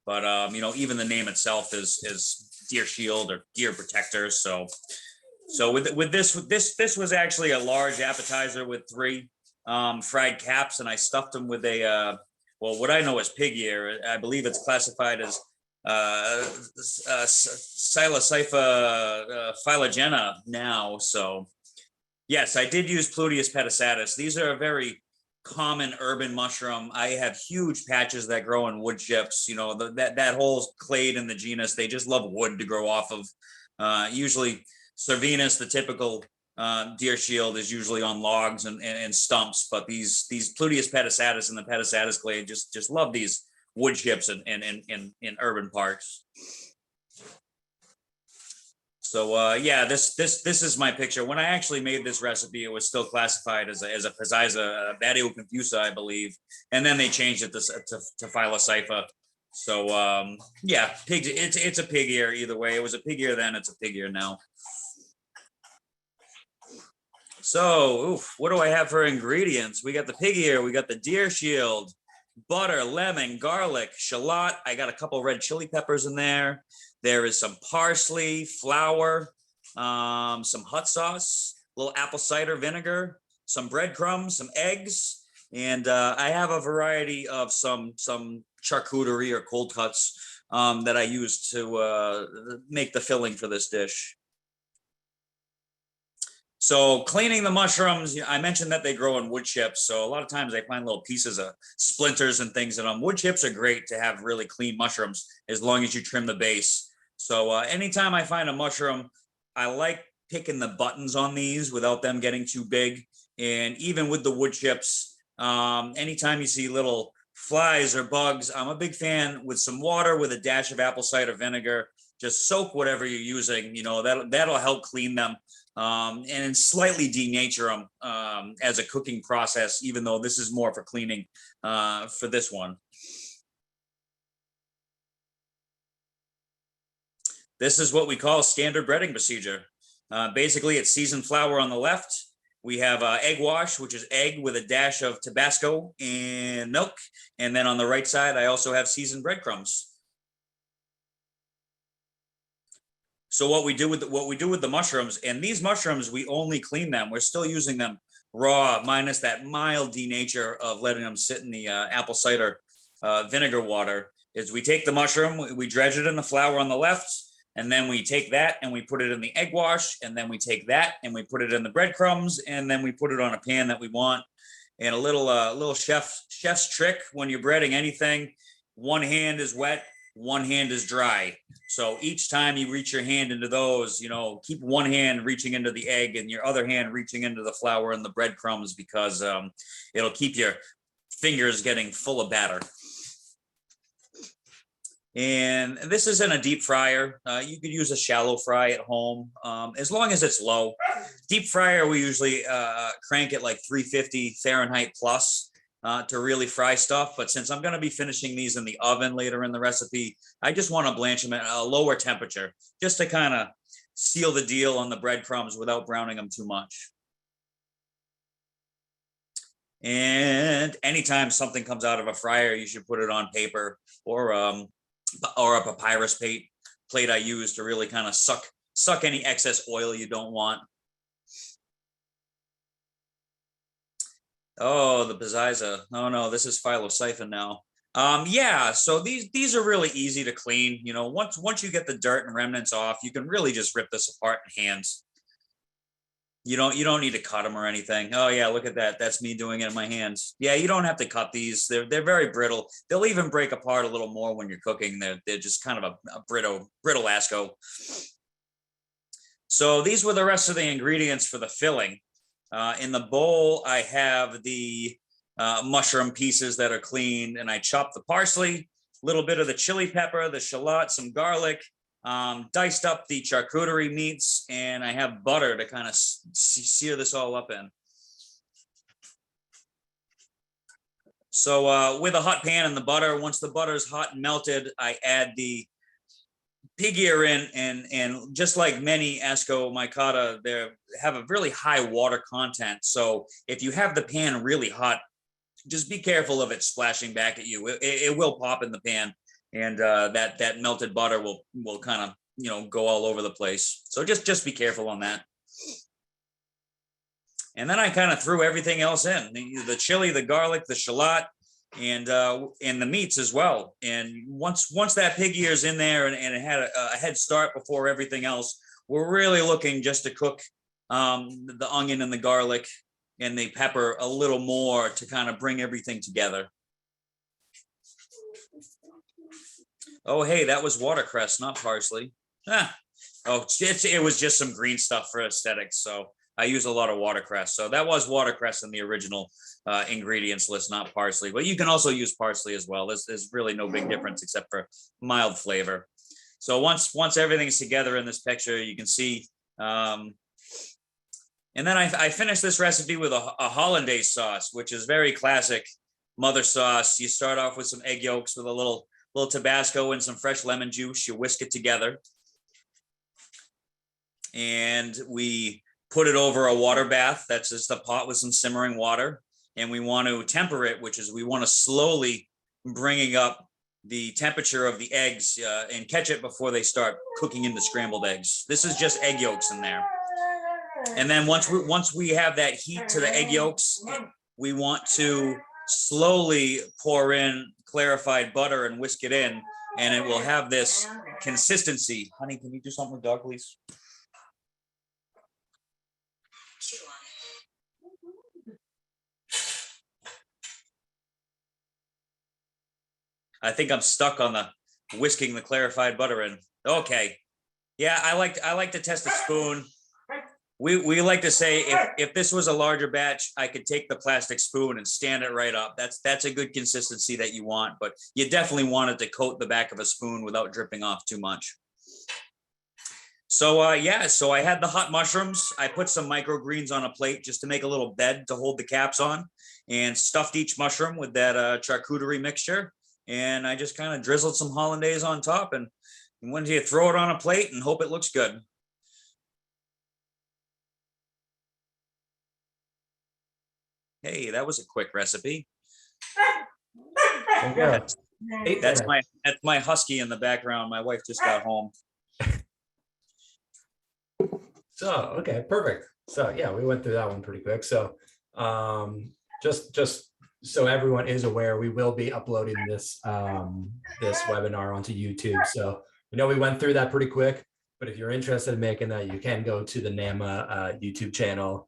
But you know, even the name itself is deer shield or deer protector. So with this was actually a large appetizer with 3 fried caps, and I stuffed them with a well, what I know as pig ear. I believe it's classified as Psilocypha phylogena now. So yes, I did use Pluetus petasatis. These are a very common urban mushroom. I have huge patches that grow in wood chips. You know, that whole clade in the genus, they just love wood to grow off of. Usually cervinus, the typical deer shield, is usually on logs and stumps, but these Pluetus petasatis and the petasatis clade just love these wood chips in urban parks. So yeah, this is my picture. When I actually made this recipe, it was still classified as a Pisiza Batio confusa, I believe, and then they changed it to Phylocypha. So yeah, pig. It's a pig ear either way. It was a pig ear then. It's a pig ear now. So, oof, what do I have for ingredients? We got the pig ear, we got the deer shield, butter, lemon, garlic, shallot. I got a couple red chili peppers in there. There is some parsley, flour, some hot sauce, a little apple cider vinegar, some breadcrumbs, some eggs, and I have a variety of some charcuterie or cold cuts that I use to make the filling for this dish. So cleaning the mushrooms, I mentioned that they grow in wood chips. So a lot of times I find little pieces of splinters and things in them. Wood chips are great to have really clean mushrooms as long as you trim the base. So anytime I find a mushroom, I like picking the buttons on these without them getting too big. And even with the wood chips, anytime you see little flies or bugs, I'm a big fan with some water with a dash of apple cider vinegar. Just soak whatever you're using, that'll help clean them. And slightly denature them as a cooking process, even though this is more for cleaning for this one. This is what we call standard breading procedure. Basically, it's seasoned flour on the left. We have egg wash, which is egg with a dash of Tabasco and milk. And then on the right side, I also have seasoned breadcrumbs. So what we do with the mushrooms, and these mushrooms, we only clean them. We're still using them raw, minus that mild denature of letting them sit in the apple cider vinegar water. Is we take the mushroom, we dredge it in the flour on the left, and then we take that and we put it in the egg wash, and then we take that and we put it in the breadcrumbs, and then we put it on a pan that we want. And a little chef's trick when you're breading anything: one hand is wet, one hand is dry. So each time you reach your hand into those, keep one hand reaching into the egg and your other hand reaching into the flour and the breadcrumbs, because it'll keep your fingers getting full of batter. And this is in a deep fryer. You could use a shallow fry at home, as long as it's low. Deep fryer, we usually crank it like 350 Fahrenheit plus. To really fry stuff. But since I'm going to be finishing these in the oven later in the recipe, I just want to blanch them at a lower temperature, just to kind of seal the deal on the breadcrumbs without browning them too much. And anytime something comes out of a fryer, you should put it on paper or a papyrus plate I use to really kind of suck any excess oil you don't want. Oh, the Beziza. Oh no, this is phyllosiphon now. Yeah, so these are really easy to clean. Once you get the dirt and remnants off, you can really just rip this apart in hands. You don't need to cut them or anything. Oh yeah, look at that. That's me doing it in my hands. Yeah, you don't have to cut these. They're very brittle. They'll even break apart a little more when you're cooking. They're just kind of a brittle asco. So these were the rest of the ingredients for the filling. In the bowl, I have the mushroom pieces that are cleaned, and I chop the parsley, a little bit of the chili pepper, the shallot, some garlic, diced up the charcuterie meats, and I have butter to kind of sear this all up in. So with a hot pan and the butter, once the butter is hot and melted, I add the pig ear in, and just like many asco micata, they have a really high water content. So if you have the pan really hot, just be careful of it splashing back at you. It will pop in the pan, and that melted butter will kind of go all over the place. So just be careful on that. And then I kind of threw everything else in: the chili, the garlic, the shallot, and the meats as well. And once that pig ear is in there and it had a head start before everything else, we're really looking just to cook the onion and the garlic and the pepper a little more to kind of bring everything together. Oh, hey, that was watercress, not parsley. Oh, it was just some green stuff for aesthetics. So I use a lot of watercress. So that was watercress in the original ingredients list, not parsley. But you can also use parsley as well. There's really no big difference except for mild flavor. So once everything's together in this picture, you can see. And then I finished this recipe with a hollandaise sauce, which is very classic mother sauce. You start off with some egg yolks with a little Tabasco and some fresh lemon juice. You whisk it together. And we put it over a water bath. That's just a pot with some simmering water. And we want to temper it, which is we want to slowly bringing up the temperature of the eggs and catch it before they start cooking into scrambled eggs. This is just egg yolks in there. And then once we have that heat to the egg yolks, we want to slowly pour in clarified butter and whisk it in, and it will have this consistency. Honey, can you do something with dog, please? I think I'm stuck on the whisking the clarified butter in. Okay. Yeah, I like to test a spoon. We like to say if this was a larger batch, I could take the plastic spoon and stand it right up. That's a good consistency that you want, but you definitely want it to coat the back of a spoon without dripping off too much. So yeah, so I had the hot mushrooms. I put some microgreens on a plate just to make a little bed to hold the caps on, and stuffed each mushroom with that charcuterie mixture. And I just kind of drizzled some hollandaise on top, and when you throw it on a plate and hope it looks good. Hey, that was a quick recipe. There you go. That's my husky in the background. My wife just got home. So, okay, perfect. So yeah, we went through that one pretty quick. So just so everyone is aware, we will be uploading this this webinar onto YouTube. So we know we went through that pretty quick, but if you're interested in making that, you can go to the NAMA YouTube channel,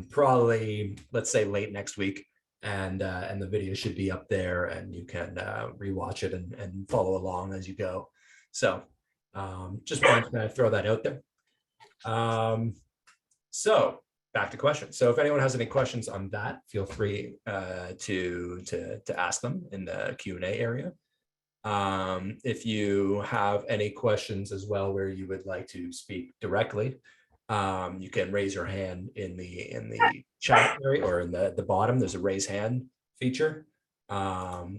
probably, let's say, late next week, and the video should be up there, and you can rewatch it and follow along as you go. So just wanted to throw that out there. So back to questions. So if anyone has any questions on that, feel free to ask them in the Q&A area. If you have any questions as well where you would like to speak directly, you can raise your hand in the chat area, or in the bottom. There's a raise hand feature.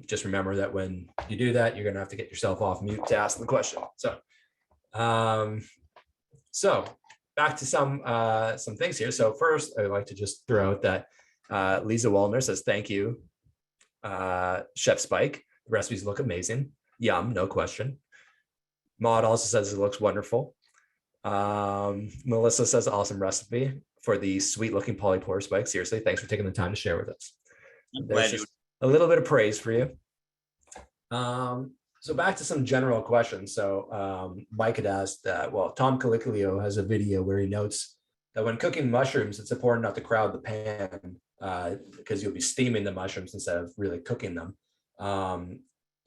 Just remember that when you do that, you're gonna have to get yourself off mute to ask the question. So back to some things here. So first, I'd like to just throw out that Lisa Wallner says, thank you, Chef Spike. The recipes look amazing. Yum, no question. Maud also says it looks wonderful. Melissa says, awesome recipe for the sweet looking polypore Spike. Seriously, thanks for taking the time to share with us. There's just a little bit of praise for you. So back to some general questions. So Mike had asked that, well, Tom Calicchio has a video where he notes that when cooking mushrooms, it's important not to crowd the pan because you'll be steaming the mushrooms instead of really cooking them.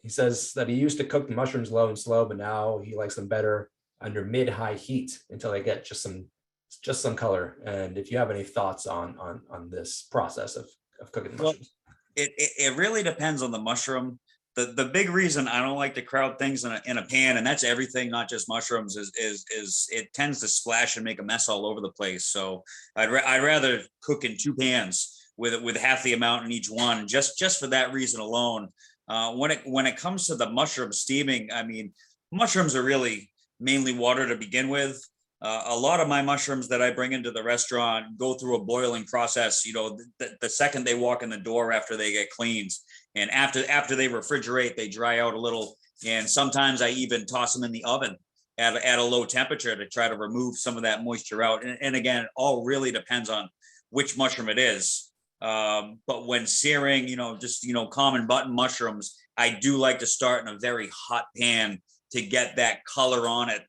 He says that he used to cook the mushrooms low and slow, but now he likes them better under mid-high heat until they get just some color. And if you have any thoughts on this process of cooking the mushrooms. It really depends on the mushroom. The big reason I don't like to crowd things in a pan, and that's everything, not just mushrooms, is it tends to splash and make a mess all over the place. So I'd rather cook in two pans with half the amount in each one, just for that reason alone. When it comes to the mushroom steaming, I mean, mushrooms are really mainly water to begin with. A lot of my mushrooms that I bring into the restaurant go through a boiling process, you know, the second they walk in the door after they get cleaned. And after they refrigerate, they dry out a little. And sometimes I even toss them in the oven at a low temperature to try to remove some of that moisture out. And again, it all really depends on which mushroom it is. But when searing, just common button mushrooms, I do like to start in a very hot pan to get that color on it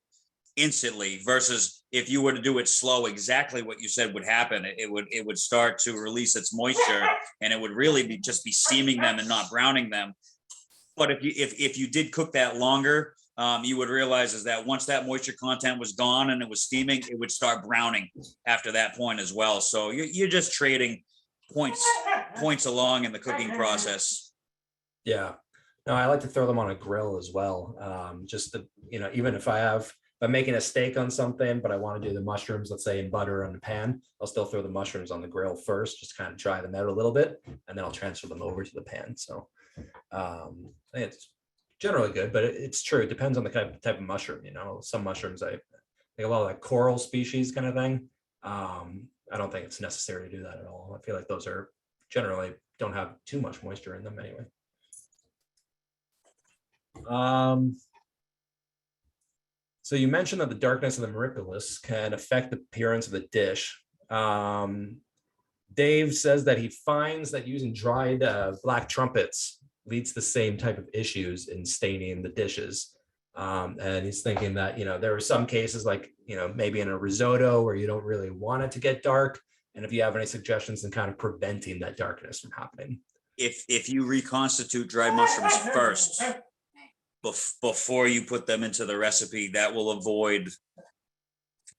instantly, versus if you were to do it slow, exactly what you said would happen. It would start to release its moisture, and it would really be steaming them and not browning them. But if you did cook that longer, you would realize is that once that moisture content was gone and it was steaming, it would start browning after that point as well. So you're just trading points along in the cooking process. Yeah, no, I like to throw them on a grill as well. Just to, even if I'm making a steak on something, but I want to do the mushrooms, let's say in butter on the pan, I'll still throw the mushrooms on the grill first, just kind of dry them out a little bit, and then I'll transfer them over to the pan. So I think it's generally good, but it's true. It depends on the type of mushroom. Some mushrooms, I think a lot of like coral species kind of thing. I don't think it's necessary to do that at all. I feel like those are generally don't have too much moisture in them anyway. So you mentioned that the darkness of the Meripilus can affect the appearance of the dish. Dave says that he finds that using dried black trumpets leads to the same type of issues in staining the dishes. And he's thinking that, there are some cases like, maybe in a risotto where you don't really want it to get dark. And if you have any suggestions in kind of preventing that darkness from happening. If you reconstitute dried mushrooms first, before you put them into the recipe, that will avoid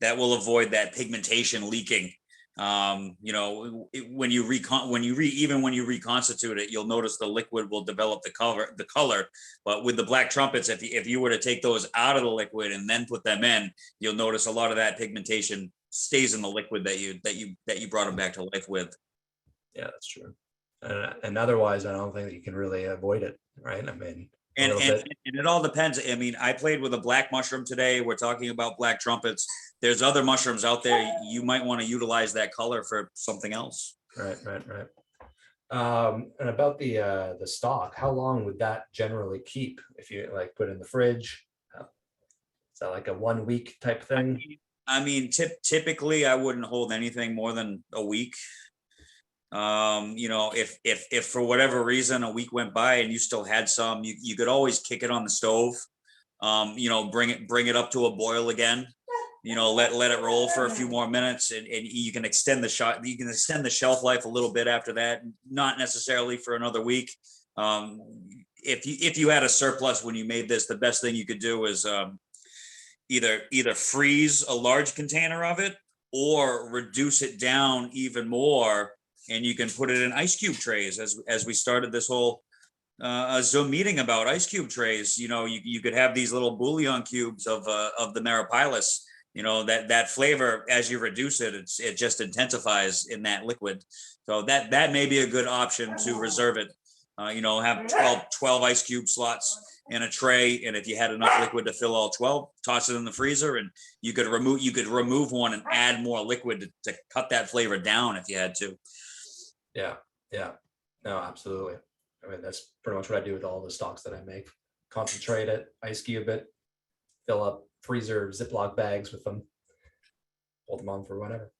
that pigmentation leaking. When you reconstitute it, you'll notice the liquid will develop the color. But with the black trumpets, if you were to take those out of the liquid and then put them in, you'll notice a lot of that pigmentation stays in the liquid that you brought them back to life with. Yeah, that's true. And otherwise, I don't think that you can really avoid it, right? I mean, and it all depends. I mean, I played with a black mushroom today. We're talking about black trumpets. There's other mushrooms out there. You might want to utilize that color for something else. Right. And about the stock, how long would that generally keep if you like put it in the fridge? Is that like a 1 week type thing? I mean, typically I wouldn't hold anything more than a week. If for whatever reason a week went by and you still had some, you could always kick it on the stove. Bring it up to a boil again. Let it roll for a few more minutes, and you can extend the shelf life a little bit after that. Not necessarily for another week. If you had a surplus when you made this, the best thing you could do is either freeze a large container of it or reduce it down even more. And you can put it in ice cube trays as we started this whole Zoom meeting about ice cube trays. You could have these little bouillon cubes of the Meripilus. That flavor, as you reduce it, it just intensifies in that liquid. So that may be a good option to reserve it. Have 12 ice cube slots in a tray, and if you had enough liquid to fill all 12, toss it in the freezer, and you could remove one and add more liquid to cut that flavor down if you had to. Yeah, no, absolutely. I mean, that's pretty much what I do with all the stocks that I make. Concentrate it, ice cube it, fill up freezer Ziploc bags with them, hold them on for whatever.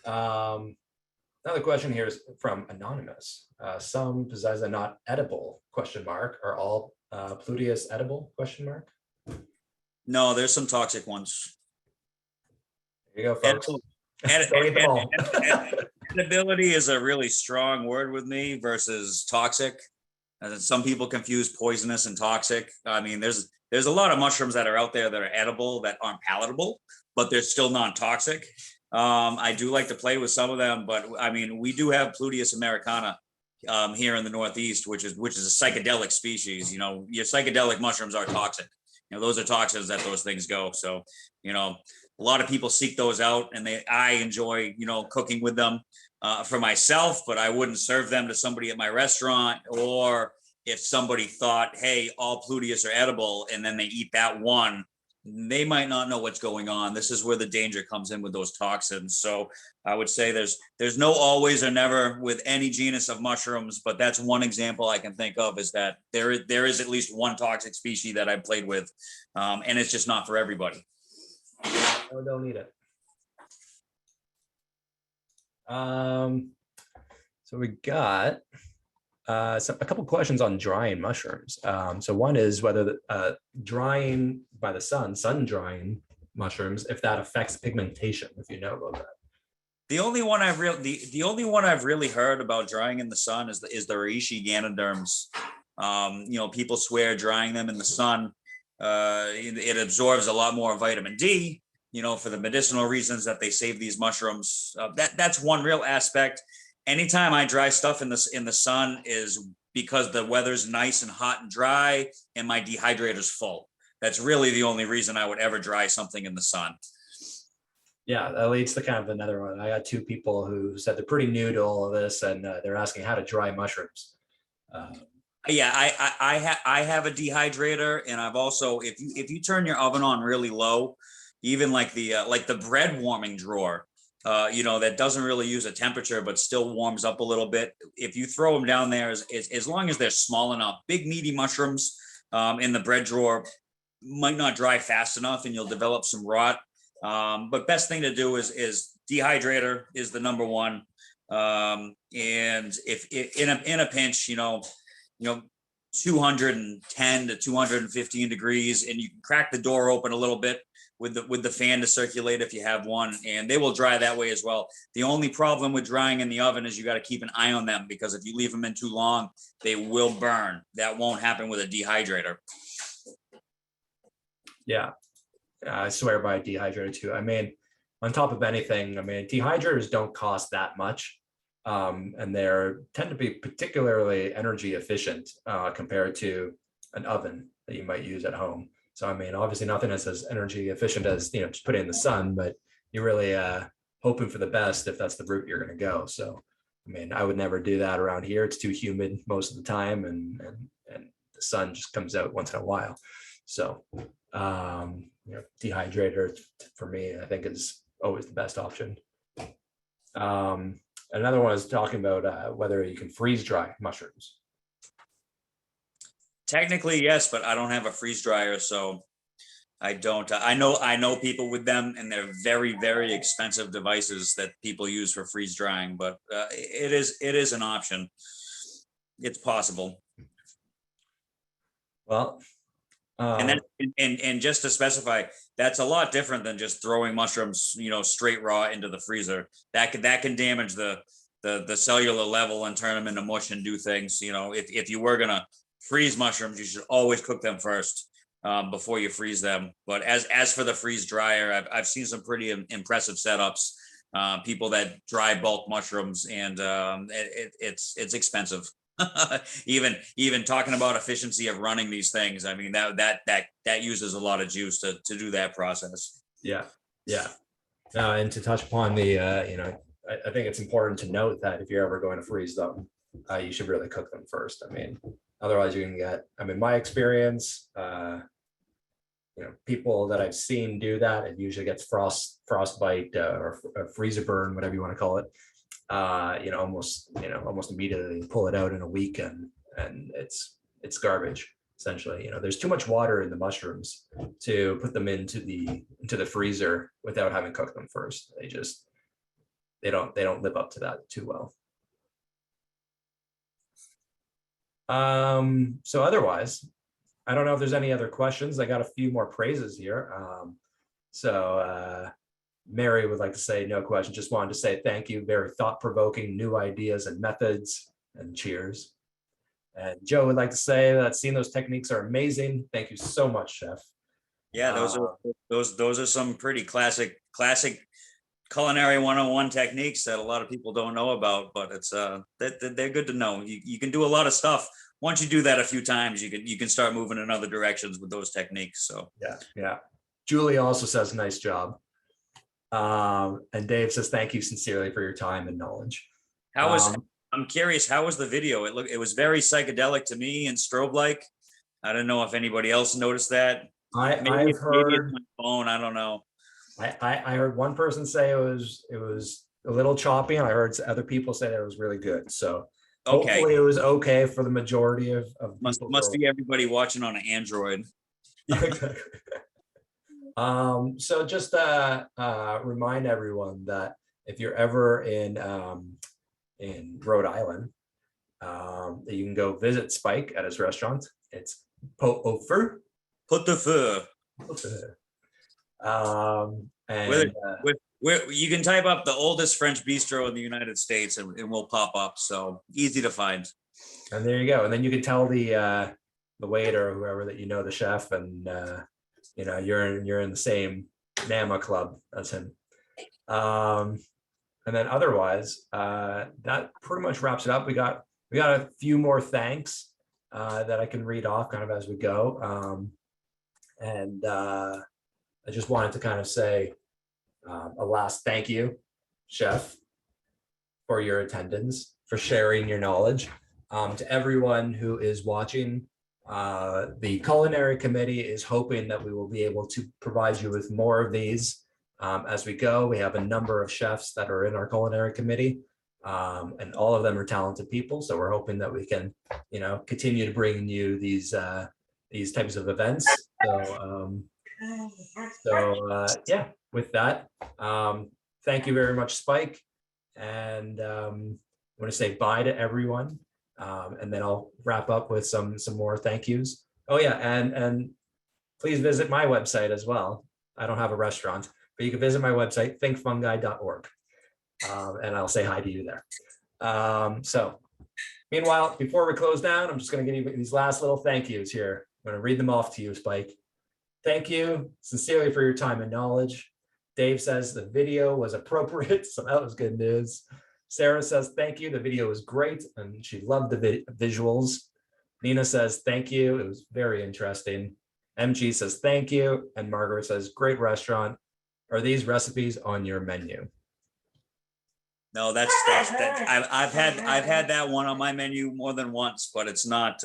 Another question here is from Anonymous. Some pizzazz are not edible, ? Are all Pluetus edible, ? No, there's some toxic ones. There you go, folks. Edibility is a really strong word with me versus toxic. And some people confuse poisonous and toxic. I mean, there's a lot of mushrooms that are out there that are edible that aren't palatable, but they're still non-toxic. I do like to play with some of them, but I mean, we do have Pluetus americana here in the Northeast, which is a psychedelic species. Your psychedelic mushrooms are toxic. Those are toxins that those things go. So, a lot of people seek those out, and I enjoy, cooking with them for myself, but I wouldn't serve them to somebody at my restaurant. Or if somebody thought, hey, all Pluetus are edible, and then they eat that one, they might not know what's going on. This is where the danger comes in with those toxins. So I would say there's no always or never with any genus of mushrooms, but that's one example I can think of, is that there is at least one toxic species that I've played with, and it's just not for everybody. No, don't need it. So we got a couple questions on drying mushrooms. So one is whether drying by the sun drying mushrooms, if that affects pigmentation, if you know about that. The only one I've really heard about drying in the sun is the reishi ganoderms. People swear drying them in the sun, it absorbs a lot more vitamin D, for the medicinal reasons that they save these mushrooms. That's one real aspect. Anytime I dry stuff in the sun is because the weather's nice and hot and dry and my dehydrator's full. That's really the only reason I would ever dry something in the sun. Yeah, that leads to kind of another one. I got two people who said they're pretty new to all of this, and they're asking how to dry mushrooms. Yeah, I have a dehydrator, and I've also, if you turn your oven on really low, even like the bread warming drawer, that doesn't really use a temperature, but still warms up a little bit. If you throw them down there, as long as they're small enough, big meaty mushrooms in the bread drawer might not dry fast enough, and you'll develop some rot. But best thing to do is dehydrator is the number one. And if in a pinch, 210 to 215 degrees, and you can crack the door open a little bit with the fan to circulate if you have one, and they will dry that way as well. The only problem with drying in the oven is you got to keep an eye on them, because if you leave them in too long, they will burn. That won't happen with a dehydrator. Yeah, I swear by a dehydrator too. I mean, on top of anything, I mean, dehydrators don't cost that much. And they tend to be particularly energy efficient compared to an oven that you might use at home. So, I mean, obviously nothing is as energy efficient as, just put it in the sun, but you're really hoping for the best if that's the route you're going to go. So, I mean, I would never do that around here. It's too humid most of the time, and the sun just comes out once in a while. So, dehydrator for me, I think, is always the best option. Another one is talking about whether you can freeze dry mushrooms. Technically, yes, but I don't have a freeze dryer, so I don't. I know people with them, and they're very, very expensive devices that people use for freeze drying. But it is an option. It's possible. Well, and just to specify, that's a lot different than just throwing mushrooms, straight raw into the freezer. That can damage the cellular level and turn them into mush and do things. If you were gonna freeze mushrooms, you should always cook them first before you freeze them. But as for the freeze dryer, I've seen some pretty impressive setups. People that dry bulk mushrooms, and it's expensive. even talking about efficiency of running these things, I mean, that uses a lot of juice to do that process. Yeah. And to touch upon the I think it's important to note that if you're ever going to freeze them, you should really cook them first. I mean, otherwise you can get, my experience, people that I've seen do that, it usually gets frostbite or freezer burn, whatever you want to call it. Almost immediately pull it out in a week, and it's garbage essentially. There's too much water in the mushrooms to put them into the freezer without having cooked them first. They don't live up to that too well. So otherwise, I don't know if there's any other questions. I got a few more praises here. Mary would like to say no question, just wanted to say thank you. Very thought-provoking, new ideas and methods, and cheers. And Joe would like to say that seeing those techniques are amazing. Thank you so much, Chef. Yeah, those are some pretty classic culinary 101 techniques that a lot of people don't know about, but it's they're good to know. You can do a lot of stuff. Once you do that a few times, you can start moving in other directions with those techniques. So yeah. Julie also says nice job. And Dave says thank you sincerely for your time and knowledge. I'm curious, how was the video? It was very psychedelic to me and strobe-like. I don't know if anybody else noticed that. Maybe it's my phone. I don't know. I heard one person say it was a little choppy, and I heard other people say that it was really good. So hopefully it was okay for the majority of must be everybody watching on an Android. So just remind everyone that if you're ever in Rhode Island, that you can go visit Spike at his restaurant. It's Polypore. And you can type up the oldest French bistro in the United States, and it will pop up. So easy to find. And there you go. And then you can tell the waiter or whoever that the chef, and you're in the same NAMA club as him. And then otherwise, that pretty much wraps it up. We got a few more thanks that I can read off kind of as we go. And I just wanted to kind of say a last thank you, Chef, for your attendance, for sharing your knowledge. To everyone who is watching, The culinary committee is hoping that we will be able to provide you with more of these as we go. We have a number of chefs that are in our culinary committee, and all of them are talented people. So we're hoping that we can, continue to bring you these types of events. Yeah, with that, thank you very much, Spike. And I'm going to say bye to everyone. And then I'll wrap up with some more thank yous. Oh yeah, and please visit my website as well. I don't have a restaurant, but you can visit my website, thinkfungi.org. And I'll say hi to you there. So meanwhile, before we close down, I'm just going to give you these last little thank yous here. I'm going to read them off to you, Spike. Thank you sincerely for your time and knowledge. Dave says the video was appropriate, so that was good news. Sarah says, thank you. The video was great, and she loved the visuals. Nina says, thank you. It was very interesting. MG says, thank you. And Margaret says, great restaurant. Are these recipes on your menu? No, I've had that one on my menu more than once, but it's not.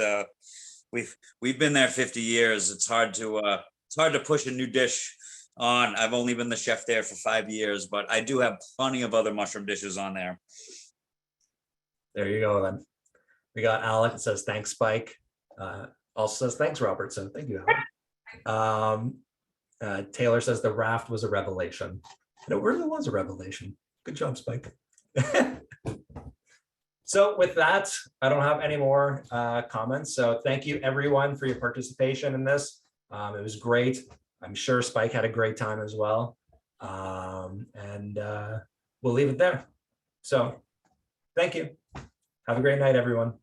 We've been there 50 years. It's hard to push a new dish on. I've only been the chef there for 5 years, but I do have plenty of other mushroom dishes on there. There you go then. We got Alec that says thanks, Spike. Also says thanks, Robert. So thank you, Alec. Taylor says the raft was a revelation. And it really was a revelation. Good job, Spike. So with that, I don't have any more comments. So thank you everyone for your participation in this. It was great. I'm sure Spike had a great time as well. And we'll leave it there. So thank you. Have a great night, everyone.